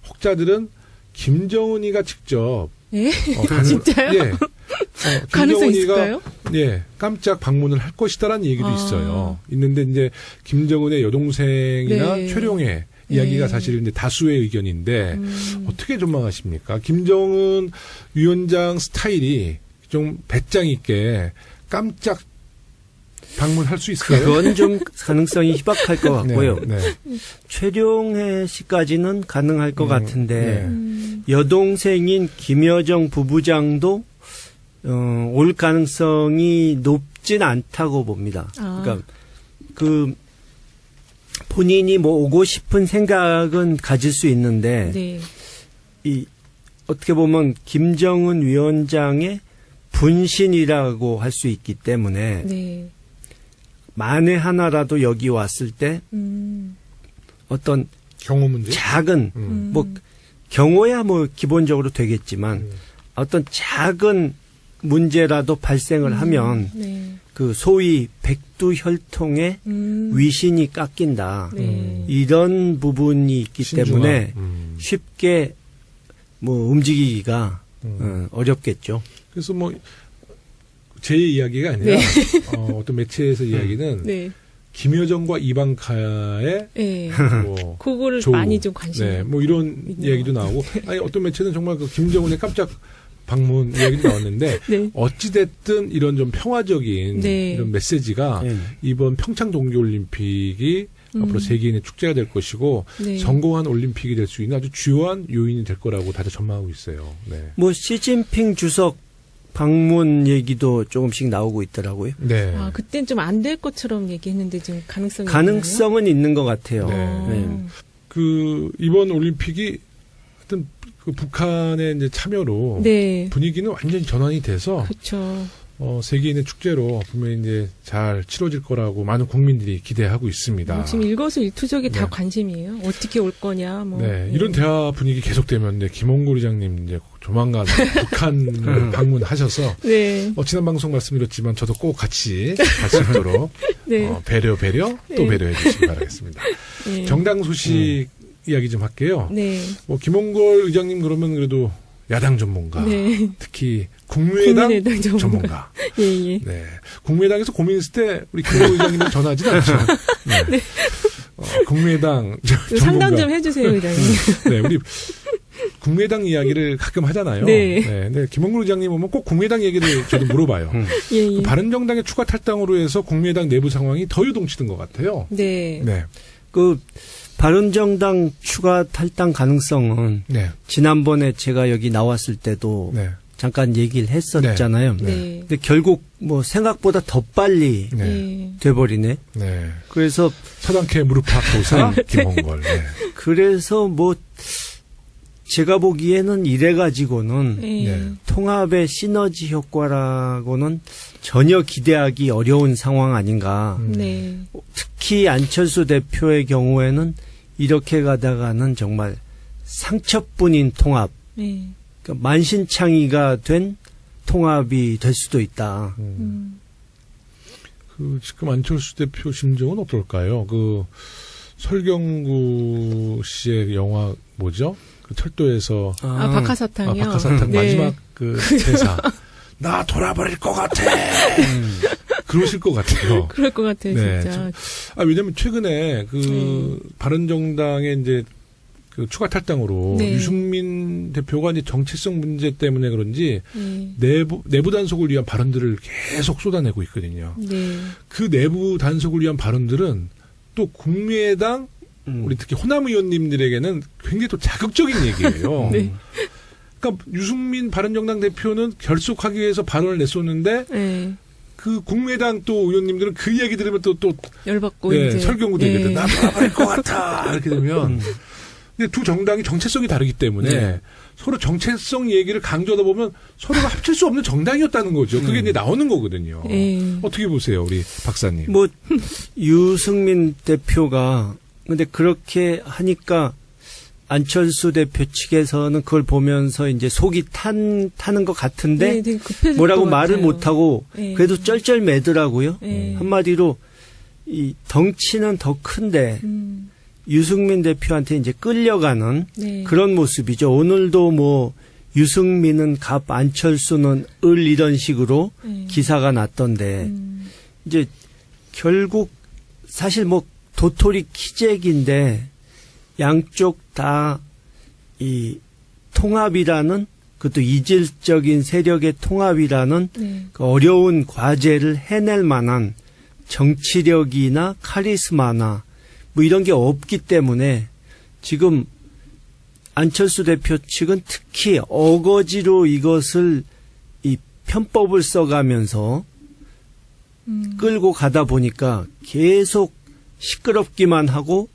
혹자들은 김정은이가 직접 진짜요? 가능성 있을까요? 깜짝 방문을 할 것이다라는 얘기도 있어요. 있는데 이제 김정은의 여동생이나 최룡해 이야기가 사실 이제 다수의 의견인데 어떻게 전망하십니까? 김정은 위원장 스타일이 좀 배짱 있게 깜짝 방문할 수 있을까요? 그건 좀 가능성이 희박할 것 같고요. 최룡해 씨까지는 가능할 것 같은데 여동생인 김여정 부부장도 올 가능성이 높진 않다고 봅니다. 그러니까 그 본인이 뭐 오고 싶은 생각은 가질 수 있는데 네. 이 어떻게 보면 김정은 위원장의 분신이라고 할 수 있기 때문에 네. 만에 하나라도 여기 왔을 때 어떤 경호 문제? 작은 뭐 경호야 뭐 기본적으로 되겠지만 어떤 작은 문제라도 발생을 하면 네. 그 소위 백두혈통의 위신이 깎인다. 이런 부분이 있기 신중함. 때문에 쉽게 뭐 움직이기가 어렵겠죠. 그래서 뭐 제 이야기가 아니라 어떤 매체에서 이야기는 네. 김여정과 이방카의 네. 뭐 그거를 많이 좀 관심. 네, 뭐 이런 이야기도 나오고, 아니 어떤 매체는 정말 그 김정은의 깜짝 방문 이야기도 나왔는데 네. 어찌 됐든 이런 좀 평화적인 네. 이런 메시지가 이번 평창 동계올림픽이 앞으로 세계인의 축제가 될 것이고 네. 성공한 올림픽이 될 수 있는 아주 주요한 요인이 될 거라고 다들 전망하고 있어요. 네. 뭐 시진핑 주석 방문 얘기도 조금씩 나오고 있더라고요. 네. 아, 그땐 좀 안 될 것처럼 얘기했는데 지금 가능성은 있는 것 같아요. 네. 그 이번 올림픽이 하여튼 그 북한의 이제 참여로 네. 분위기는 완전히 전환이 돼서 그렇죠. 세계인의 축제로 분명히 이제 잘 치러질 거라고 많은 국민들이 기대하고 있습니다. 지금 일거수일투족이 네. 다 관심이에요. 어떻게 올 거냐, 뭐. 네, 이런 대화 분위기 계속되면 네, 김홍걸 의장님 이제 조만간 북한을 방문하셔서 네. 지난 방송 말씀드렸지만 저도 꼭 같이 갈 수 있도록 네. 배려 또 네. 배려해 주시기 바라겠습니다. 네. 정당 소식 이야기 좀 할게요. 네. 뭐 김홍걸 의장님 그러면 그래도 야당 전문가, 네. 특히 국민의당 국민의당 전문가. 예, 예. 네. 국민의당에서 고민했을 때 우리 김홍걸 의장님은 전화하지는 않죠. 네. 네. 국민의당 전문가. 상담 좀 해주세요, 의장님. 네, 우리 국민의당 이야기를 가끔 하잖아요. 네. 네, 김홍걸 의장님 오면 꼭 국민의당 얘기를 저도 물어봐요. 예, 예. 그 바른정당의 추가 탈당으로 해서 국민의당 내부 상황이 더 요동치는 것 같아요. 네. 네. 그 바른정당 추가 탈당 가능성은 네. 지난번에 제가 여기 나왔을 때도 네. 잠깐 얘기를 했었잖아요. 네. 근데 결국 뭐 생각보다 더 빨리 네. 네. 돼버리네. 네. 그래서 서당캐 무릎팍 도사 김홍걸. 네. 그래서 뭐 제가 보기에는 이래가지고는 네. 통합의 시너지 효과라고는 전혀 기대하기 어려운 상황 아닌가. 네. 특히 안철수 대표의 경우에는 이렇게 가다가는 정말 상처뿐인 통합, 네. 그러니까 만신창이가 된 통합이 될 수도 있다. 그 지금 안철수 대표 심정은 어떨까요? 그 설경구 씨의 영화 뭐죠? 그 철도에서 박하사탕이요. 박하사탕 네. 마지막 그 대사. 나 돌아버릴 것 같아. 그러실 것 같아요. 그럴 것 같아요, 네, 진짜. 왜냐면 최근에 그 바른정당의 이제 그 추가 탈당으로 네. 유승민 대표가 이제 정체성 문제 때문에 그런지 네. 내부 단속을 위한 발언들을 계속 쏟아내고 있거든요. 네. 그 내부 단속을 위한 발언들은 또 국민의당 우리 특히 호남 의원님들에게는 굉장히 또 자극적인 얘기예요. 네. 그러니까 유승민 바른정당 대표는 결속하기 위해서 발언을 냈었는데 네. 그 국민의당 또 의원님들은 그 얘기 들으면 또 열받고 네, 이제 설경구 되거든. 나 돌아버릴 것 같아. 이렇게 되면 근데 두 정당이 정체성이 다르기 때문에 서로 정체성 얘기를 강조하다 보면 서로가 합칠 수 없는 정당이었다는 거죠. 그게 이제 나오는 거거든요. 어떻게 보세요, 우리 박사님? 뭐 유승민 대표가 근데 그렇게 하니까 안철수 대표 측에서는 그걸 보면서 이제 속이 타는 것 같은데 뭐라고 말을 못하고 그래도 쩔쩔매더라고요. 한마디로 이 덩치는 더 큰데 유승민 대표한테 이제 끌려가는 그런 모습이죠. 오늘도 뭐 유승민은 갑 안철수는 을 이런 식으로 기사가 났던데 이제 결국 사실 뭐 도토리 키재기인데 양쪽 다 이 통합이라는 그것도 이질적인 세력의 통합이라는 그 어려운 과제를 해낼 만한 정치력이나 카리스마나 뭐 이런 게 없기 때문에 지금 안철수 대표 측은 특히 어거지로 이것을 이 편법을 써가면서 끌고 가다 보니까 계속 시끄럽기만 하고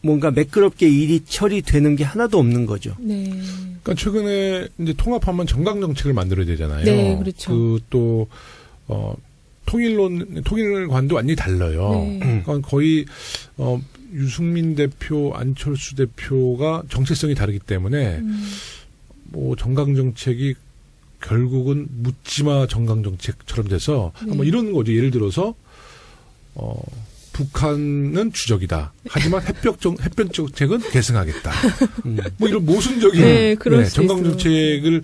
뭔가 매끄럽게 일이 처리되는 게 하나도 없는 거죠. 네. 그러니까 최근에 이제 통합하면 정강 정책을 만들어야 되잖아요. 네, 그렇죠. 통일관도 완전히 달라요. 네. 그러니까 거의 유승민 대표, 안철수 대표가 정체성이 다르기 때문에 뭐 정강 정책이 결국은 묻지마 정강 정책처럼 돼서 뭐 이런 거죠. 예를 들어서 북한은 주적이다. 하지만 햇볕 정책은 계승하겠다. 뭐 이런 모순적인 정강 정책을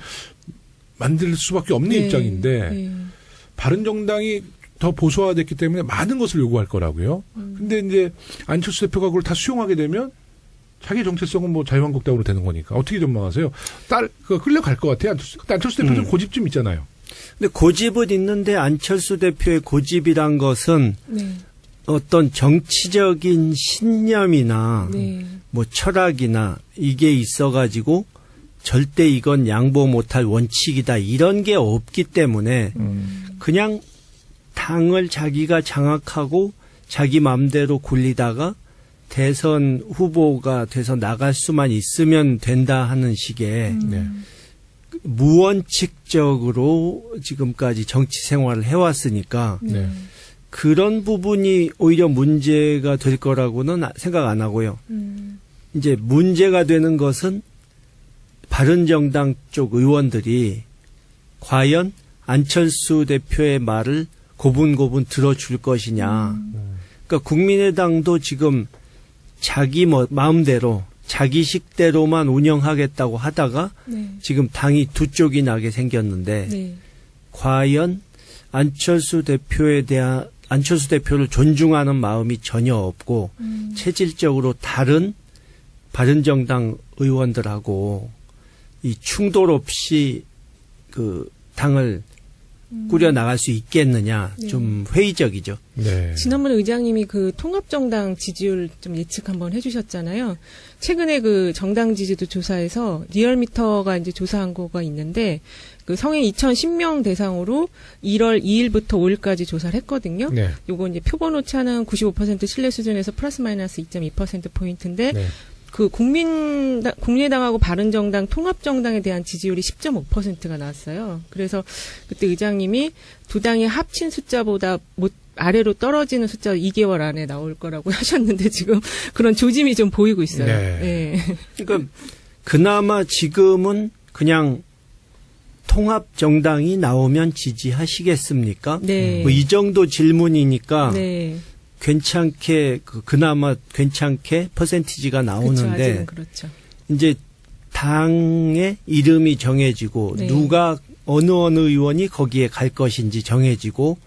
만들 수밖에 없는 입장인데 바른정당이 더 보수화됐기 때문에 많은 것을 요구할 거라고요. 근데 이제 안철수 대표가 그걸 다 수용하게 되면 자기 정체성은 뭐 자유한국당으로 되는 거니까 어떻게 전망하세요? 끌려갈 것 같아요. 안철수 대표 좀 고집 좀 있잖아요. 근데 고집은 있는데 안철수 대표의 고집이란 것은 어떤 정치적인 신념이나 뭐 철학이나 이게 있어가지고 절대 이건 양보 못할 원칙이다 이런 게 없기 때문에 그냥 당을 자기가 장악하고 자기 마음대로 굴리다가 대선 후보가 돼서 나갈 수만 있으면 된다 하는 식의 무원칙적으로 지금까지 정치 생활을 해왔으니까 그런 부분이 오히려 문제가 될 거라고는 생각 안 하고요. 이제 문제가 되는 것은 바른정당 쪽 의원들이 과연 안철수 대표의 말을 고분고분 들어줄 것이냐. 그러니까 국민의당도 지금 자기 마음대로 자기 식대로만 운영하겠다고 하다가 지금 당이 두 쪽이 나게 생겼는데 과연 안철수 대표를 존중하는 마음이 전혀 없고 체질적으로 다른 바른정당 의원들하고 이 충돌 없이 그 당을 꾸려 나갈 수 있겠느냐 좀 회의적이죠. 네. 지난번에 의장님이 그 통합정당 지지율 좀 예측 한번 해주셨잖아요. 최근에 그 정당 지지도 조사에서 리얼미터가 이제 조사한 거가 있는데 그 성인 2,010명 대상으로 1월 2일부터 5일까지 조사를 했거든요. 네. 요거 이제 표본 오차는 95% 신뢰 수준에서 플러스 마이너스 2.2% 포인트인데 그 국민의당하고 바른정당 통합정당에 대한 지지율이 10.5%가 나왔어요. 그래서 그때 의장님이 두 당이 합친 숫자보다 아래로 떨어지는 숫자 2개월 안에 나올 거라고 하셨는데 지금 그런 조짐이 좀 보이고 있어요. 네. 그러니까 그나마 지금은 그냥 통합정당이 나오면 지지하시겠습니까? 뭐 이 정도 질문이니까 괜찮게 그나마 괜찮게 퍼센티지가 나오는데 그렇죠. 이제 당의 이름이 정해지고 누가 어느 의원이 거기에 갈 것인지 정해지고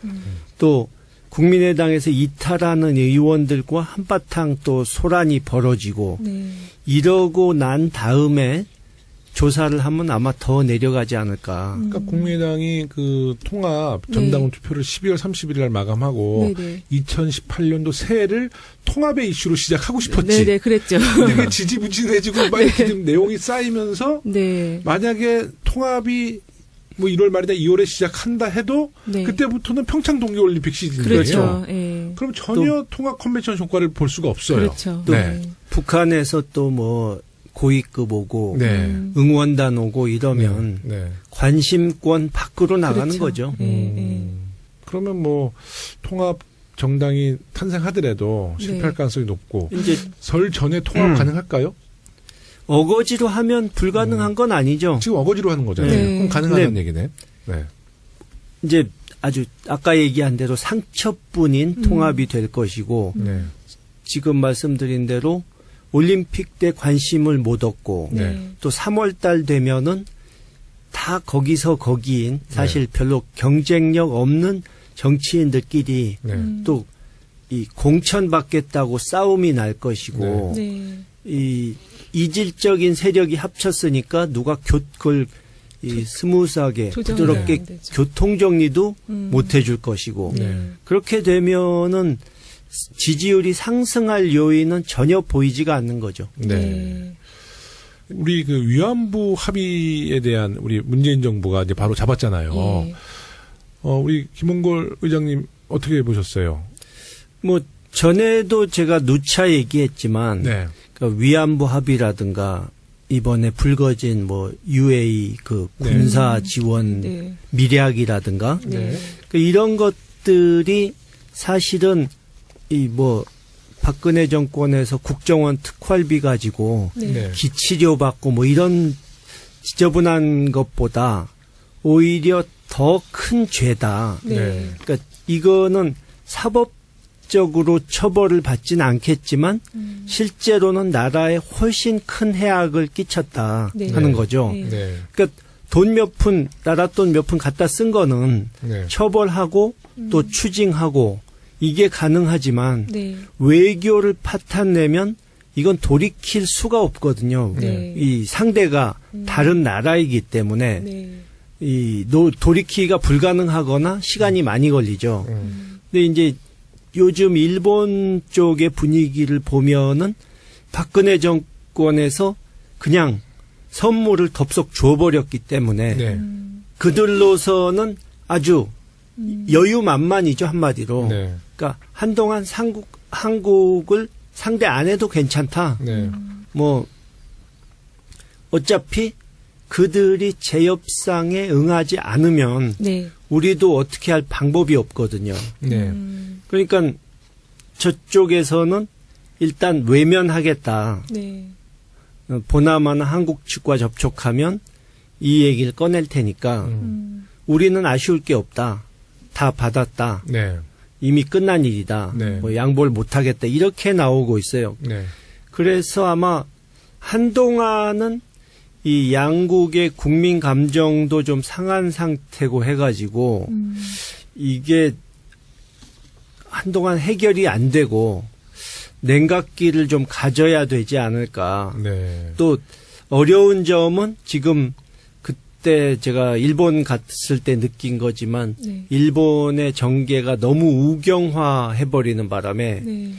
또 국민의당에서 이탈하는 의원들과 한바탕 또 소란이 벌어지고 이러고 난 다음에 조사를 하면 아마 더 내려가지 않을까. 그러니까 국민의당이 그 통합 전당 투표를 12월 30일 날 마감하고 2018년도 새해를 통합의 이슈로 시작하고 싶었지. 네, 그랬죠. 되게 지지부진해지고 막 이렇게 좀 내용이 쌓이면서 만약에 통합이 뭐 1월 말이나 2월에 시작한다 해도 그때부터는 평창 동계올림픽 시즌이에요. 그렇죠. 그럼 전혀 통합 컨벤션 효과를 볼 수가 없어요. 그렇죠. 또 북한에서 또 뭐 고위급 오고 응원단 오고 이러면 관심권 밖으로 나가는 거죠. 그러면 뭐 통합 정당이 탄생하더라도 실패할 가능성이 높고 이제 설 전에 통합 가능할까요? 어거지로 하면 불가능한 건 아니죠. 지금 어거지로 하는 거잖아요. 그럼 가능하다는 얘기네. 이제 아주 아까 얘기한 대로 상처뿐인 통합이 될 것이고 지금 말씀드린 대로 올림픽 때 관심을 못 얻고 또 3월 달 되면은 다 거기서 거기인 사실 별로 경쟁력 없는 정치인들끼리 또 이 공천받겠다고 싸움이 날 것이고 이 이질적인 세력이 합쳤으니까 누가 그걸 스무스하게 부드럽게 교통정리도 못 해줄 것이고 그렇게 되면은 지지율이 상승할 요인은 전혀 보이지가 않는 거죠. 우리 그 위안부 합의에 대한 우리 문재인 정부가 이제 바로 잡았잖아요. 우리 김홍걸 의장님 어떻게 보셨어요? 뭐 전에도 제가 누차 얘기했지만 네. 그러니까 위안부 합의라든가 이번에 불거진 뭐 UA 그 군사 지원 네. 밀약이라든가 네. 그러니까 이런 것들이 사실은 이 뭐 박근혜 정권에서 국정원 특활비 가지고 네. 기치료 받고 뭐 이런 지저분한 것보다 오히려 더 큰 죄다. 네. 그러니까 이거는 사법적으로 처벌을 받지는 않겠지만 실제로는 나라에 훨씬 큰 해악을 끼쳤다 네. 하는 거죠. 네. 네. 그러니까 돈 몇 푼, 나라 돈 몇 푼 갖다 쓴 거는 네. 처벌하고 또 추징하고 이게 가능하지만 네. 외교를 파탄내면 이건 돌이킬 수가 없거든요. 네. 이 상대가 다른 나라이기 때문에 네. 돌이키기가 불가능하거나 시간이 많이 걸리죠. 근데 이제 요즘 일본 쪽의 분위기를 보면은 박근혜 정권에서 그냥 선물을 덥석 줘버렸기 때문에 네. 그들로서는 아주 여유만만이죠, 한마디로. 네. 그러니까 한동안 한국을 상대 안 해도 괜찮다. 네. 뭐 어차피 그들이 재협상에 응하지 않으면 네. 우리도 어떻게 할 방법이 없거든요. 네. 그러니까 저쪽에서는 일단 외면하겠다. 네. 보나마나 한국 측과 접촉하면 이 얘기를 꺼낼 테니까 우리는 아쉬울 게 없다. 다 받았다. 네. 이미 끝난 일이다. 네. 뭐 양보를 못하겠다. 이렇게 나오고 있어요. 네. 그래서 아마 한동안은 이 양국의 국민 감정도 좀 상한 상태고 해가지고 이게 한동안 해결이 안 되고 냉각기를 좀 가져야 되지 않을까. 네. 또 어려운 점은 지금 그때 제가 일본 갔을 때 느낀 거지만 네. 일본의 정계가 너무 우경화해버리는 바람에 네.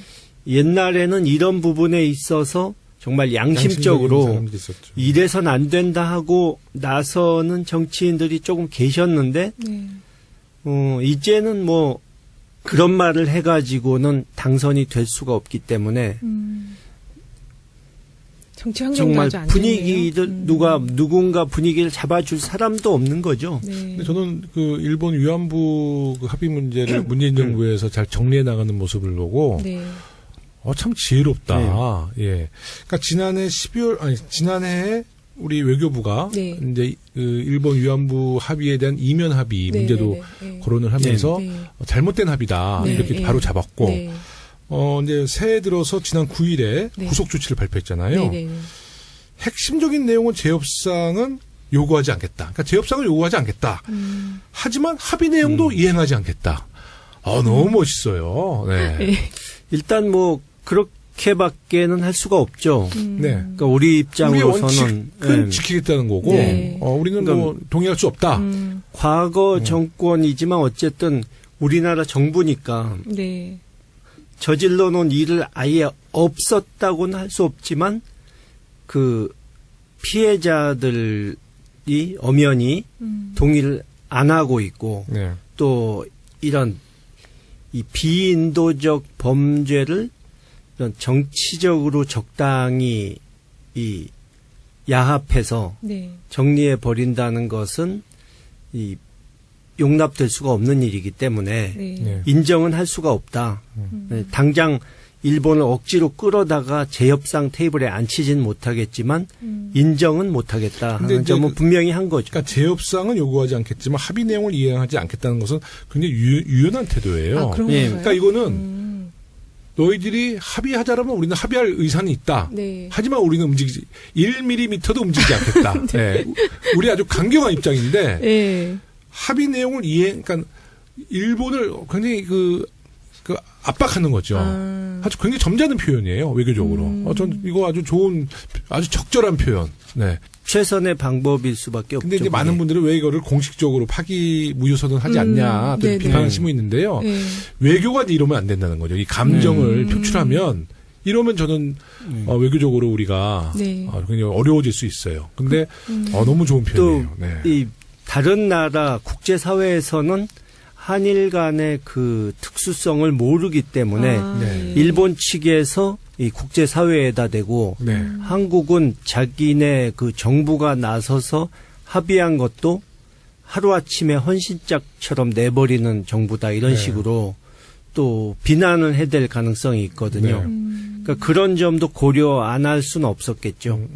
옛날에는 이런 부분에 있어서 정말 양심적으로 이래선 안 된다 하고 나서는 정치인들이 조금 계셨는데 네. 이제는 뭐 그런 말을 해가지고는 당선이 될 수가 없기 때문에 정치 환경도 정말 아주 안 분위기를 누군가 분위기를 잡아줄 사람도 없는 거죠. 네. 근데 저는 그 일본 위안부 그 합의 문제를 문재인 정부에서 잘 정리해 나가는 모습을 보고 네. 참 지혜롭다. 네. 예. 그러니까 지난해에 우리 외교부가 네. 이제 그 일본 위안부 합의에 대한 이면 합의 네, 문제도 네, 네. 거론을 하면서 네. 잘못된 합의다. 네, 이렇게 네. 바로 잡았고 네. 이제 새해 들어서 지난 9일에 네. 구속 조치를 발표했잖아요. 네, 네. 핵심적인 내용은 재협상은 요구하지 않겠다. 그러니까 재협상을 요구하지 않겠다. 하지만 합의 내용도 이행하지 않겠다. 너무 멋있어요. 네. 네. 일단 뭐 그렇게밖에는 할 수가 없죠. 네. 그러니까 우리 입장으로서는 원칙은 지키겠다는 거고 네. 우리는 그러니까 뭐 동의할 수 없다. 과거 정권이지만 어쨌든 우리나라 정부니까 네. 저질러 놓은 일을 아예 없었다고는 할 수 없지만 그 피해자들이 엄연히 동의를 안 하고 있고 네. 또 이런 이 비인도적 범죄를 이런 정치적으로 적당히 이 야합해서 네. 정리해 버린다는 것은 이 용납될 수가 없는 일이기 때문에 네. 네. 인정은 할 수가 없다. 네, 당장 일본을 억지로 끌어다가 재협상 테이블에 앉히진 못하겠지만 인정은 못하겠다 하는 점은 분명히 한 거죠. 그러니까 재협상은 요구하지 않겠지만 합의 내용을 이행하지 않겠다는 것은 굉장히 유연한 태도예요. 그런 예. 건가요? 그러니까 이거는 너희들이 합의하자라면 우리는 합의할 의사는 있다. 네. 하지만 우리는 1mm도 움직이지 않겠다. 네. 우리 아주 강경한 입장인데 네. 합의 내용을 그러니까 일본을 굉장히 그 압박하는 거죠. 아주 굉장히 점잖은 표현이에요, 외교적으로. 전 이거 아주 아주 적절한 표현. 네. 최선의 방법일 수밖에 없죠. 근데 이제 많은 분들은 왜 이거를 공식적으로 파기 무효선언 하지 않냐, 또 비판하시고 있는데요. 네. 외교가 이러면 안 된다는 거죠. 이 감정을 표출하면 이러면 저는 외교적으로 우리가 굉장히 어려워질 수 있어요. 근데 너무 좋은 표현이에요. 또 이 다른 나라 국제사회에서는 한일 간의 그 특수성을 모르기 때문에 일본 측에서 이 국제사회에다 대고 한국은 자기네 그 정부가 나서서 합의한 것도 하루아침에 헌신짝처럼 내버리는 정부다 이런 식으로 또 비난을 해야 될 가능성이 있거든요. 그러니까 그런 점도 고려 안 할 수는 없었겠죠.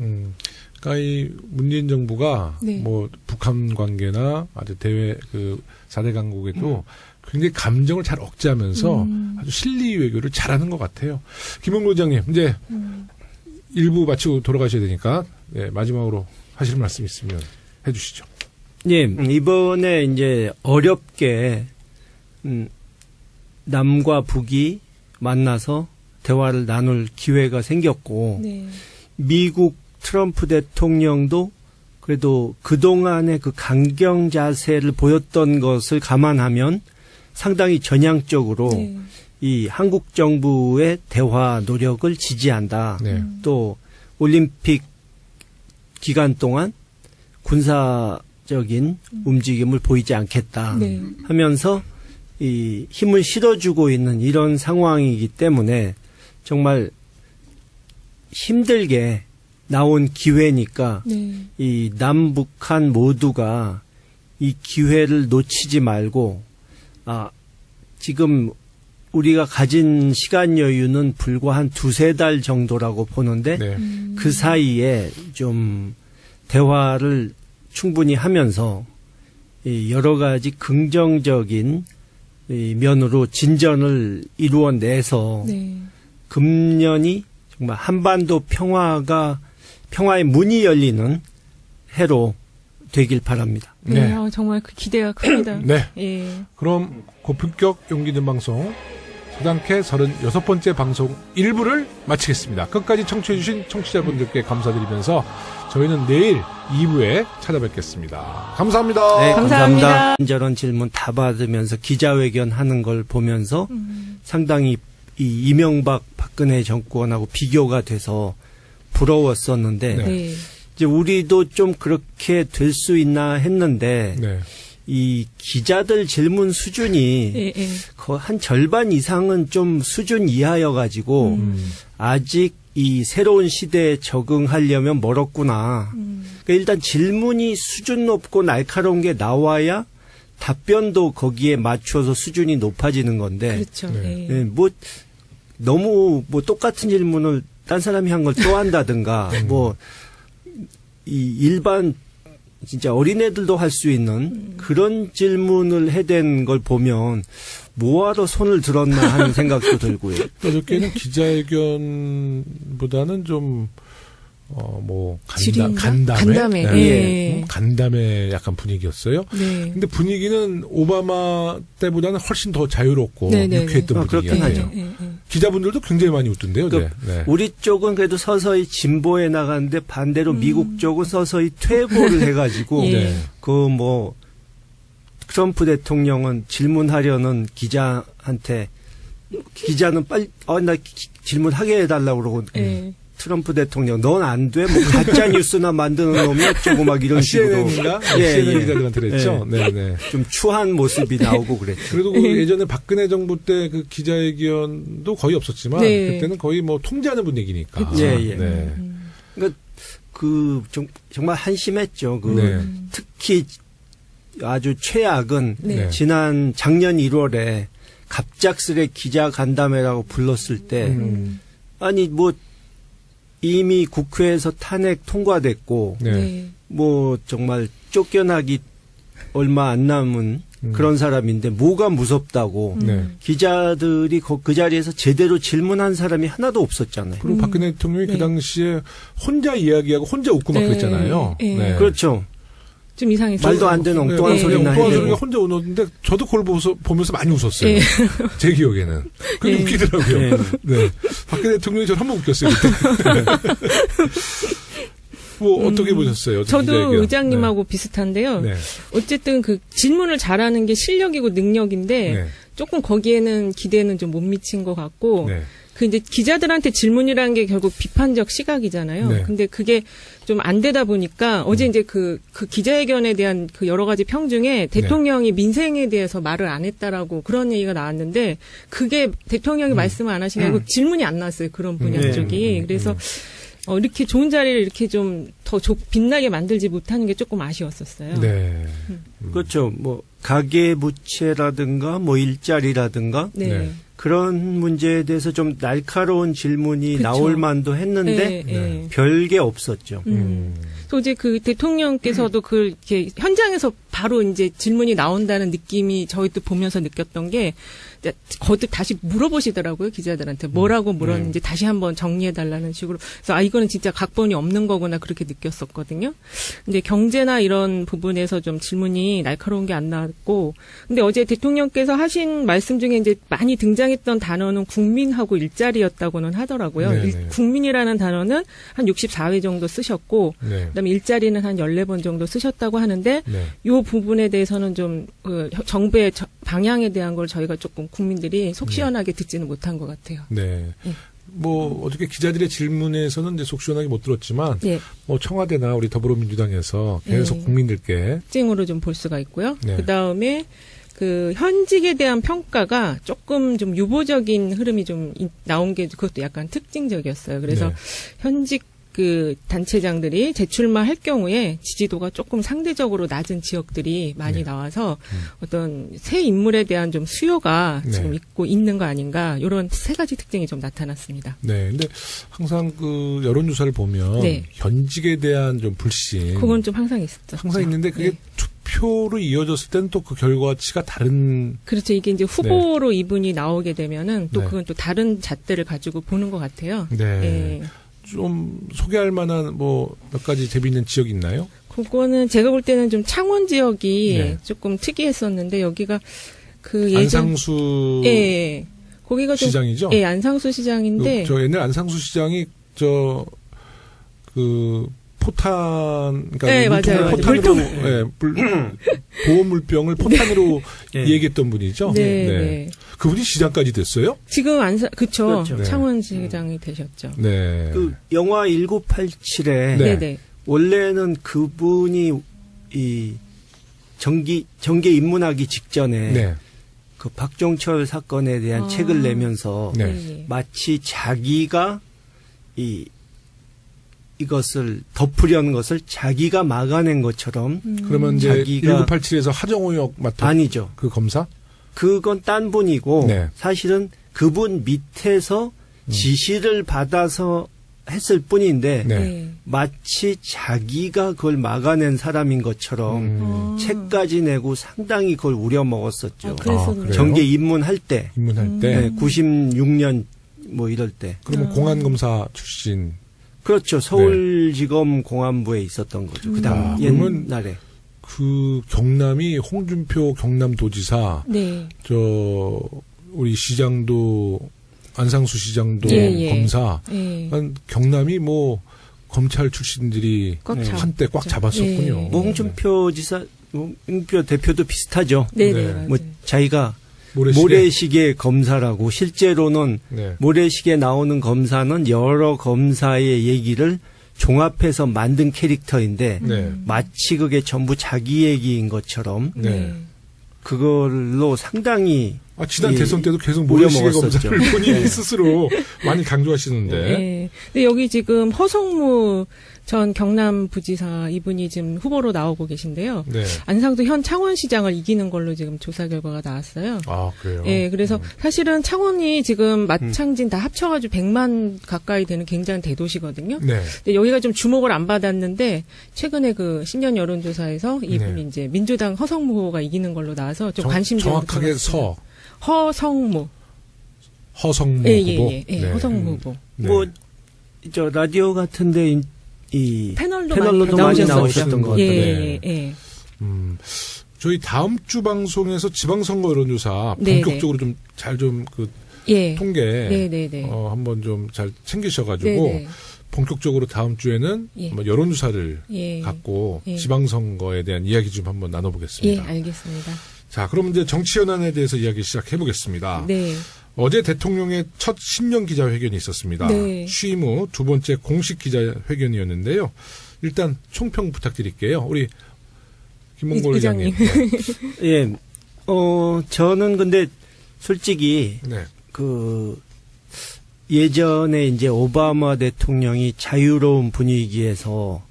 그러니까 이 문재인 정부가 뭐 북한 관계나 아주 대외 그 4대 강국에도 굉장히 감정을 잘 억제하면서 아주 실리 외교를 잘하는 것 같아요. 김홍구 의장님 이제 1부 마치고 돌아가셔야 되니까 마지막으로 하실 말씀 있으면 해주시죠. 예, 이번에 이제 어렵게 남과 북이 만나서 대화를 나눌 기회가 생겼고 미국 트럼프 대통령도 그래도 그동안의 그 강경 자세를 보였던 것을 감안하면 상당히 전향적으로 이 한국 정부의 대화 노력을 지지한다. 또 올림픽 기간 동안 군사적인 움직임을 보이지 않겠다 하면서 이 힘을 실어주고 있는 이런 상황이기 때문에 정말 힘들게 나온 기회니까 이 남북한 모두가 이 기회를 놓치지 말고 지금 우리가 가진 시간 여유는 불과 한 2-3달 정도라고 보는데 그 사이에 좀 대화를 충분히 하면서 이 여러 가지 긍정적인 이 면으로 진전을 이루어내서 금년이 정말 한반도 평화의 문이 열리는 해로 되길 바랍니다. 네, 정말 그 기대가 큽니다. 그럼 고품격 용기는 방송 서당캐 36번째 방송 1부를 마치겠습니다. 끝까지 청취해주신 청취자분들께 감사드리면서 저희는 내일 2부에 찾아뵙겠습니다. 감사합니다. 네, 감사합니다. 이런저런 질문 다 받으면서 기자회견 하는 걸 보면서 상당히 이 이명박 박근혜 정권하고 비교가 돼서 부러웠었는데 이제 우리도 좀 그렇게 될 수 있나 했는데 이 기자들 질문 수준이 거의 한 절반 이상은 좀 수준 이하여가지고 아직 이 새로운 시대에 적응하려면 멀었구나. 그러니까 일단 질문이 수준 높고 날카로운 게 나와야 답변도 거기에 맞춰서 수준이 높아지는 건데. 그렇죠. 뭐 너무 뭐 똑같은 질문을 딴 사람이 한 걸 또 한다든가 뭐 이 일반 진짜 어린애들도 할 수 있는 그런 질문을 해댄 걸 보면 뭐하러 손을 들었나 하는 생각도 들고요. 어저께는 기자회견보다는 좀 간담회 간담회 약간 분위기였어요. 근데 분위기는 오바마 때보다는 훨씬 더 자유롭고 유쾌했던 분위기였죠. 기자분들도 굉장히 많이 웃던데요. 우리 쪽은 그래도 서서히 진보해 나가는데 반대로 미국 쪽은 서서히 퇴보를 해가지고 트럼프 대통령은 질문하려는 기자한테 기자는 빨리 나 질문하게 해달라고 그러고 트럼프 대통령 넌 안 돼? 뭐 가짜 뉴스나 만드는 놈이 어쩌고 막 이런 식으로 CNN 기자들한테 그랬죠. 좀 추한 모습이 나오고 그랬죠. 그래도 그 예전에 박근혜 정부 때 그 기자회견도 거의 없었지만 그때는 거의 뭐 통제하는 분위기니까. 그러니까 정말 한심했죠. 특히 아주 최악은 지난 작년 1월에 갑작스레 기자 간담회라고 불렀을 때 아니 뭐 이미 국회에서 탄핵 통과됐고 뭐 정말 쫓겨나기 얼마 안 남은 그런 사람인데 뭐가 무섭다고 기자들이 그 자리에서 제대로 질문한 사람이 하나도 없었잖아요. 그리고 박근혜 대통령이 그 당시에 혼자 이야기하고 혼자 웃고 막 그랬잖아요. 그렇죠. 좀 이상했어요. 말도 안 되는 엉뚱한 소리나 엉뚱한 소리가 혼자 웃었는데 저도 그걸 보면서 많이 웃었어요. 제 기억에는. 그게 웃기더라고요. 박근혜 대통령이 저를 한번 웃겼어요. 그때. 뭐 어떻게 보셨어요? 저도 의장님하고 비슷한데요. 어쨌든 그 질문을 잘하는 게 실력이고 능력인데 조금 거기에는 기대는 좀 못 미친 것 같고 네. 그 이제 기자들한테 질문이라는 게 결국 비판적 시각이잖아요. 네. 근데 그게 좀 안 되다 보니까 어제 이제 그 기자회견에 대한 그 여러 가지 평 중에 대통령이 민생에 대해서 말을 안 했다라고 그런 얘기가 나왔는데 그게 대통령이 말씀을 안 하신 게 아니고 질문이 안 나왔어요. 그런 분야 쪽이. 그래서 이렇게 좋은 자리를 이렇게 좀 더 빛나게 만들지 못하는 게 조금 아쉬웠었어요. 네. 그렇죠. 뭐 가계부채라든가 뭐 일자리라든가 네. 그런 문제에 대해서 좀 날카로운 질문이 그쵸. 나올 만도 했는데 네. 별게 없었죠. 또 이제 그 대통령께서도 그렇게 현장에서 바로 이제 질문이 나온다는 느낌이 저희도 보면서 느꼈던 게 거듭 다시 물어보시더라고요, 기자들한테. 뭐라고 물었는지 다시 한번 정리해달라는 식으로. 그래서 이거는 진짜 각본이 없는 거구나 그렇게 느꼈었거든요. 근데 경제나 이런 부분에서 좀 질문이 날카로운 게 안 나왔고. 근데 어제 대통령께서 하신 말씀 중에 이제 많이 등장했던 단어는 국민하고 일자리였다고는 하더라고요. 국민이라는 단어는 한 64회 정도 쓰셨고, 그다음에 일자리는 한 14번 정도 쓰셨다고 하는데, 요 부분에 대해서는 좀 정부의 방향에 대한 걸 저희가 조금 국민들이 속 시원하게 듣지는 못한 것 같아요. 네. 뭐 어저께 기자들의 질문에서는 이제 속 시원하게 못 들었지만, 뭐 청와대나 우리 더불어민주당에서 계속 국민들께 특징으로 좀 볼 수가 있고요. 그 다음에 그 현직에 대한 평가가 조금 좀 유보적인 흐름이 좀 나온 게 그것도 약간 특징적이었어요. 그래서 현직 그 단체장들이 재출마할 경우에 지지도가 조금 상대적으로 낮은 지역들이 많이 나와서 어떤 새 인물에 대한 좀 수요가 지금 있고 있는 거 아닌가 이런 세 가지 특징이 좀 나타났습니다. 네, 근데 항상 그 여론조사를 보면 현직에 대한 좀 불신 그건 좀 항상 있었죠. 항상 있는데 그게 투표로 이어졌을 때는 또 그 결과치가 다른. 그렇죠. 이게 이제 후보로 이분이 나오게 되면은 또 그건 또 다른 잣대를 가지고 보는 것 같아요. 네. 좀 소개할 만한 뭐 몇 가지 재미있는 지역이 있나요? 그거는 제가 볼 때는 좀 창원 지역이 조금 특이했었는데 여기가 그 안상수 거기가 좀 시장이죠? 예, 안상수 시장인데 저 옛날 안상수 시장이 그 포탄 그러니까 포탄으로 보호 물병을 포탄으로 얘기했던 분이죠. 네. 그분이 시장까지 됐어요? 지금 그렇죠. 창원 시장이 되셨죠. 네. 그 영화 1987에 원래는 그분이 이 정계 입문하기 직전에 그 박종철 사건에 대한 책을 내면서 마치 자기가 이것을 덮으려는 것을 자기가 막아낸 것처럼 그러면 이제 1987에서 하정우역 맡은 아니죠. 그 검사? 그건 딴 분이고 사실은 그분 밑에서 지시를 받아서 했을 뿐인데 마치 자기가 그걸 막아낸 사람인 것처럼 책까지 내고 상당히 그걸 우려먹었었죠. 정계 입문할 때. 96년 뭐 이럴 때. 그러면 공안검사 출신. 그렇죠. 서울지검 공안부에 있었던 거죠. 그다음 옛날에. 그 경남이 홍준표 경남도지사, 우리 시장도 안상수 시장도 검사, 경남이 뭐 검찰 출신들이 한때 꽉 잡았었군요. 홍준표 지사, 홍준표 대표도 비슷하죠. 뭐 자기가 모래시계 검사라고 실제로는 모래시계 나오는 검사는 여러 검사의 얘기를 종합해서 만든 캐릭터인데 마치 그게 전부 자기 얘기인 것처럼 그걸로 상당히 지난 대선 때도 계속 모래시계 검사를 본인이 스스로 많이 강조하시는데. 근데 여기 지금 허성무 전 경남부지사 이분이 지금 후보로 나오고 계신데요. 안상수 현 창원시장을 이기는 걸로 지금 조사 결과가 나왔어요. 아, 그래요? 네, 그래서 사실은 창원이 지금 마창진 다 합쳐가지고 100만 가까이 되는 굉장히 대도시거든요. 근데 여기가 좀 주목을 안 받았는데 최근에 그 신년 여론조사에서 이분이 이제 민주당 허성무 후보가 이기는 걸로 나와서 좀 관심 좀 정확하게 허성무 후보. 허성무 후보. 뭐 저 라디오 같은데 패널로도 많이 나오셨던 것 같아요. 저희 다음 주 방송에서 지방선거 여론조사 본격적으로 좀 잘 좀 그 통계 한번 좀 잘 챙기셔가지고 본격적으로 다음 주에는 여론조사를 갖고 지방선거에 대한 이야기 좀 한번 나눠보겠습니다. 알겠습니다. 자, 그럼 이제 정치현안에 대해서 이야기 시작해 보겠습니다. 네. 어제 대통령의 첫 신년 기자회견이 있었습니다. 네. 취임 후 두 번째 공식 기자회견이었는데요. 일단 총평 부탁드릴게요. 우리 김몽골 의장님. 네. 예. 저는 근데 솔직히 네. 예전에 이제 오바마 대통령이 자유로운 분위기에서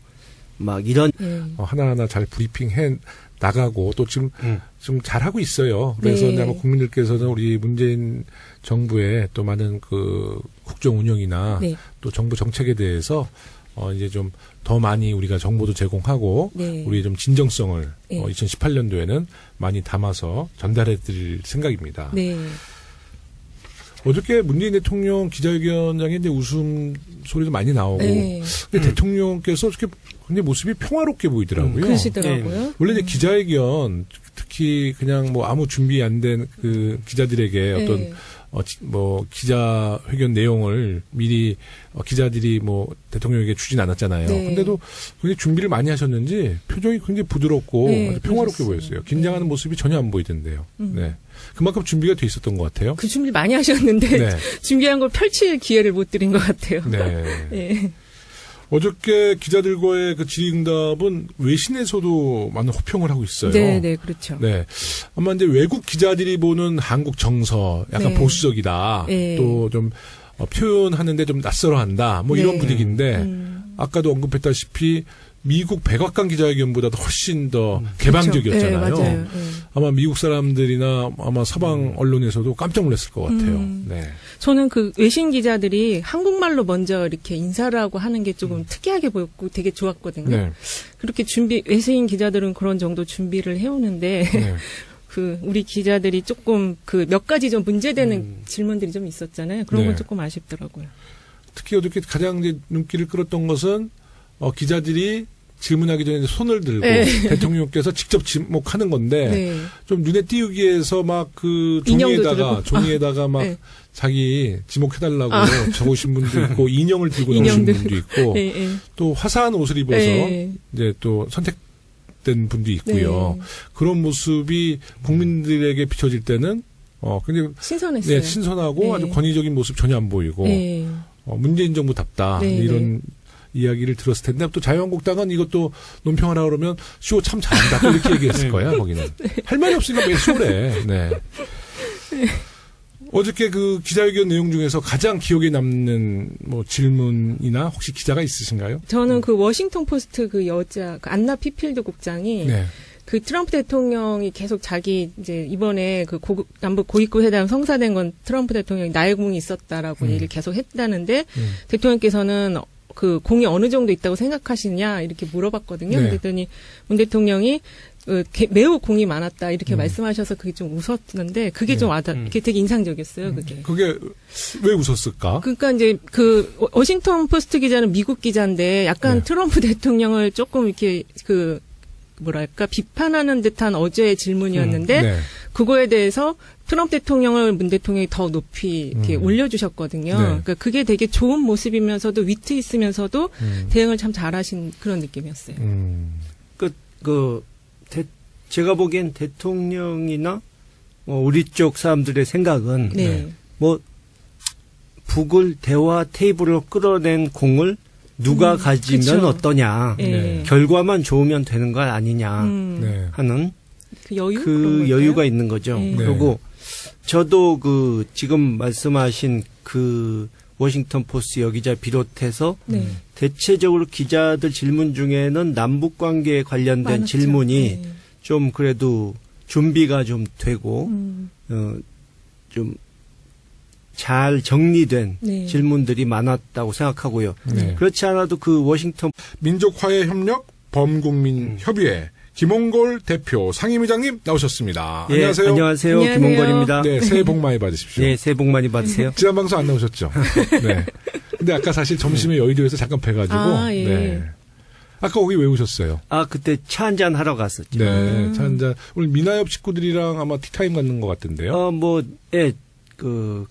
막 이런 하나하나 잘 브리핑해 나가고 또 지금 좀 잘하고 있어요. 그래서 네. 이제 아마 국민들께서는 우리 문재인 정부의 또 많은 그 국정 운영이나 네. 또 정부 정책에 대해서 이제 좀 더 많이 우리가 정보도 제공하고 네. 우리의 좀 진정성을 네. 2018년도에는 많이 담아서 전달해 드릴 생각입니다. 네. 어저께 문재인 대통령 기자회견장에 이제 웃음 소리도 많이 나오고 네. 근데 대통령께서 어떻게 굉장히 모습이 평화롭게 보이더라고요. 그러시더라고요. 네. 원래 이제 기자회견 특히 그냥 뭐 아무 준비 안 된 그 기자들에게 어떤 네. 뭐 기자회견 내용을 미리 기자들이 뭐 대통령에게 주진 않았잖아요. 네. 근데도 굉장히 준비를 많이 하셨는지 표정이 굉장히 부드럽고 네, 아주 평화롭게 그러셨어요. 보였어요. 긴장하는 모습이 전혀 안 보이던데요. 네. 그만큼 준비가 돼 있었던 것 같아요. 그 준비를 많이 하셨는데 네. 준비한 걸 펼칠 기회를 못 드린 것 같아요. 네. 네. 어저께 기자들과의 그 질의응답은 외신에서도 많은 호평을 하고 있어요. 네, 네, 그렇죠. 네. 아마 이제 외국 기자들이 보는 한국 정서 약간 네. 보수적이다. 네. 또 좀 표현하는데 좀 낯설어한다. 뭐 이런 네. 분위기인데 아까도 언급했다시피 미국 백악관 기자회견보다도 훨씬 더 개방적이었잖아요. 그렇죠. 네, 맞아요. 네. 아마 미국 사람들이나 아마 서방 언론에서도 깜짝 놀랐을 것 같아요. 네. 저는 그 외신 기자들이 한국말로 먼저 이렇게 인사를 하고 하는 게 조금 특이하게 보였고 되게 좋았거든요. 네. 그렇게 외신 기자들은 그런 정도 준비를 해오는데 네. 그 우리 기자들이 조금 그 몇 가지 좀 문제되는 질문들이 좀 있었잖아요. 그런 건 네. 조금 아쉽더라고요. 특히 어저께 가장 이제 눈길을 끌었던 것은 기자들이 질문하기 전에 손을 들고 네. 대통령께서 직접 지목하는 건데 네. 좀 눈에 띄우기 위해서 막 그 인형도 종이에다가 막 네. 자기 지목해달라고 적으신 분도 있고 인형을 들고 나오신 인형들. 분도 있고 네, 네. 또 화사한 옷을 입어서 네. 이제 또 선택된 분도 있고요. 네. 그런 모습이 국민들에게 비춰질 때는 굉장히 신선했어요. 네, 신선하고 네. 아주 권위적인 모습 전혀 안 보이고 네. 문재인 정부답다 네, 이런 이야기를 들었을 텐데 또 자유한국당은 이것도 논평하라 그러면 쇼 참 잘한다 또 이렇게 얘기했을 거야 거기는 할 말이 없으니까 왜 쇼래. 네. 어저께 그 기자회견 내용 중에서 가장 기억에 남는 뭐 질문이나 혹시 기자가 있으신가요? 저는 그 워싱턴 포스트 그 여자 그 안나 피필드 국장이 네. 그 트럼프 대통령이 계속 자기 이제 이번에 그 남북 고위급 회담 성사된 건 트럼프 대통령이 나의 공이 있었다라고 얘기를 계속 했다는데 대통령께서는 그 공이 어느 정도 있다고 생각하시냐 이렇게 물어봤거든요. 네. 그랬더니 문 대통령이 매우 공이 많았다 이렇게 말씀하셔서 그게 좀 웃었는데 그게 좀 그게 되게 인상적이었어요. 그게 왜 웃었을까? 그러니까 이제 그 워싱턴 포스트 기자는 미국 기자인데 약간 네. 트럼프 대통령을 조금 이렇게 그 뭐랄까 비판하는 듯한 어제의 질문이었는데 네. 그거에 대해서 트럼프 대통령을 문 대통령이 더 높이 이렇게 올려주셨거든요. 네. 그러니까 그게 되게 좋은 모습이면서도 위트 있으면서도 대응을 참 잘하신 그런 느낌이었어요. 제가 보기엔 대통령이나 우리 쪽 사람들의 생각은 네. 뭐 북을 대화 테이블로 끌어낸 공을 누가 가지면 그쵸. 어떠냐. 네. 결과만 좋으면 되는 거 아니냐 네. 하는 그 여유? 그 여유가 있는 거죠. 네. 그리고 저도 그 지금 말씀하신 그 워싱턴 포스트 여기자 비롯해서 네. 대체적으로 기자들 질문 중에는 남북 관계에 관련된 많았죠. 질문이 네. 좀 그래도 준비가 좀 되고 좀 잘 정리된 네. 질문들이 많았다고 생각하고요. 네. 그렇지 않아도 그 워싱턴 민족화해협력 범국민 협의회 김홍골 대표 상임의장님 나오셨습니다. 예, 안녕하세요. 안녕하세요. 안녕하세요. 김홍걸입니다. 네, 새해 복 많이 받으십시오. 네, 새해 복 많이 받으세요. 지난 방송 안 나오셨죠? 네. 근데 아까 사실 점심에 여의도에서 잠깐 뵈가지고. 아, 예. 네. 아까 거기 왜 오셨어요? 아, 그때 차 한잔 하러 갔었죠. 네. 차 한잔. 오늘 미나엽 식구들이랑 아마 티타임 갖는 것 같은데요. 예,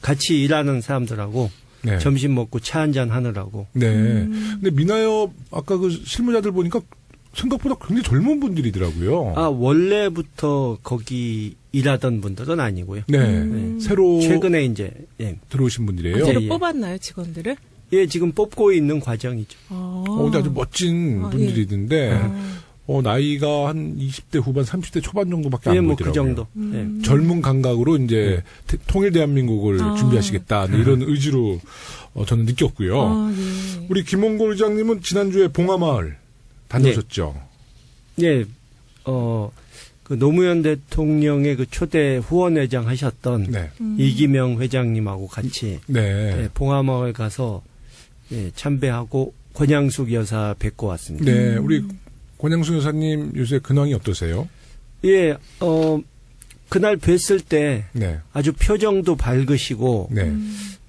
같이 일하는 사람들하고 네. 점심 먹고 차 한잔 하느라고. 네. 근데 미나엽 아까 그 실무자들 보니까 생각보다 굉장히 젊은 분들이더라고요. 아, 원래부터 거기 일하던 분들은 아니고요. 네. 새로 최근에 이제 들어오신 분들이에요. 새로 뽑았나요, 직원들을? 예, 지금 뽑고 있는 과정이죠. 근데 아주 멋진 분들이던데 나이가 한 20대 후반, 30대 초반 정도밖에 안 보이더라고요. 그 정도. 젊은 감각으로 이제 통일 대한민국을 준비하시겠다 이런 의지로 저는 느꼈고요. 예. 우리 김홍걸 의장님은 지난주에 봉하마을 다녀오셨죠? 네. 그 노무현 대통령의 그 초대 후원회장 하셨던 이기명 회장님하고 같이 봉하마을 가서 참배하고 권양숙 여사 뵙고 왔습니다. 네, 우리 권양숙 여사님 요새 근황이 어떠세요? 예, 그날 뵀을 때 아주 표정도 밝으시고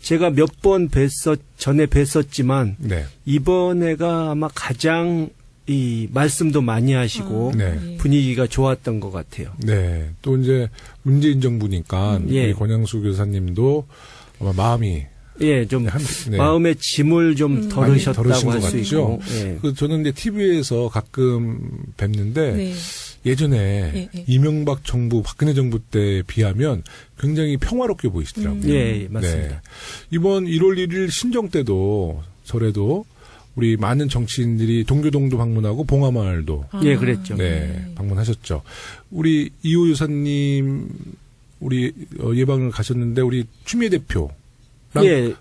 제가 몇 번 전에 뵀었지만 이번에가 아마 가장 이 말씀도 많이 하시고 분위기가 좋았던 것 같아요. 네, 또 이제 문재인 정부니까 우리 권양숙 여사님도 아마 마음이 좀 마음의 짐을 좀 덜으셨다고 할 수 있고. 저는 이제 TV에서 가끔 뵙는데 예전에 이명박 정부, 박근혜 정부 때 비하면 굉장히 평화롭게 보이시더라고요. 예, 맞습니다. 이번 1월 1일 신정 때도 설에도 우리 많은 정치인들이 동교동도 방문하고 봉하마을도 그랬죠. 방문하셨죠. 우리 이호 여사님 우리 예방을 가셨는데 우리 추미애 대표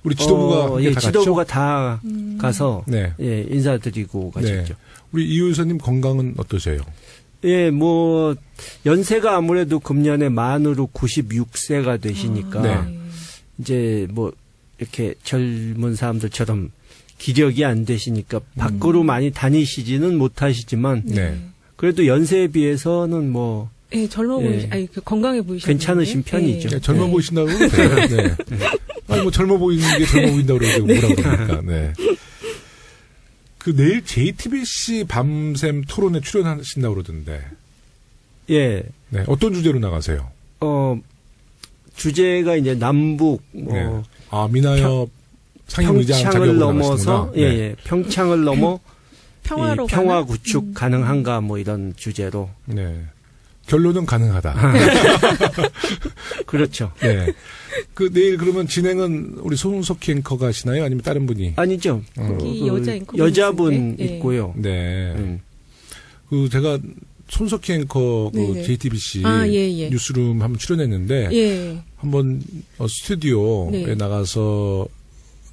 우리 지도부가 다 지도부가 다 가서 인사드리고 가셨죠. 우리 이호 여사님 건강은 어떠세요? 예, 뭐 연세가 아무래도 금년에 만으로 96세가 되시니까 이제 뭐 이렇게 젊은 사람들처럼 기력이 안 되시니까 밖으로 많이 다니시지는 못하시지만 그래도 연세에 비해서는 뭐 젊어 건강해 보이시는 괜찮으신 편이죠. 젊어 보이신다고 그러세요. 아니 뭐 젊어 보이는 게 젊어 보인다고 그러고 뭐라고 그럽니까? 그 내일 JTBC 밤샘 토론에 출연하신다고 그러던데. 어떤 주제로 나가세요? 주제가 이제 남북 민하협 평창을 넘어서 평창을 넘어 평화 구축 가능한가 뭐 이런 주제로. 결론은 가능하다. 그렇죠. 그 내일 그러면 진행은 우리 손석희 앵커가 하시나요? 아니면 다른 분이? 아니죠. 여자 앵커 여자분 있고요. 그 제가 손석희 앵커 그 JTBC 뉴스룸 한번 출연했는데 한번 스튜디오에 나가서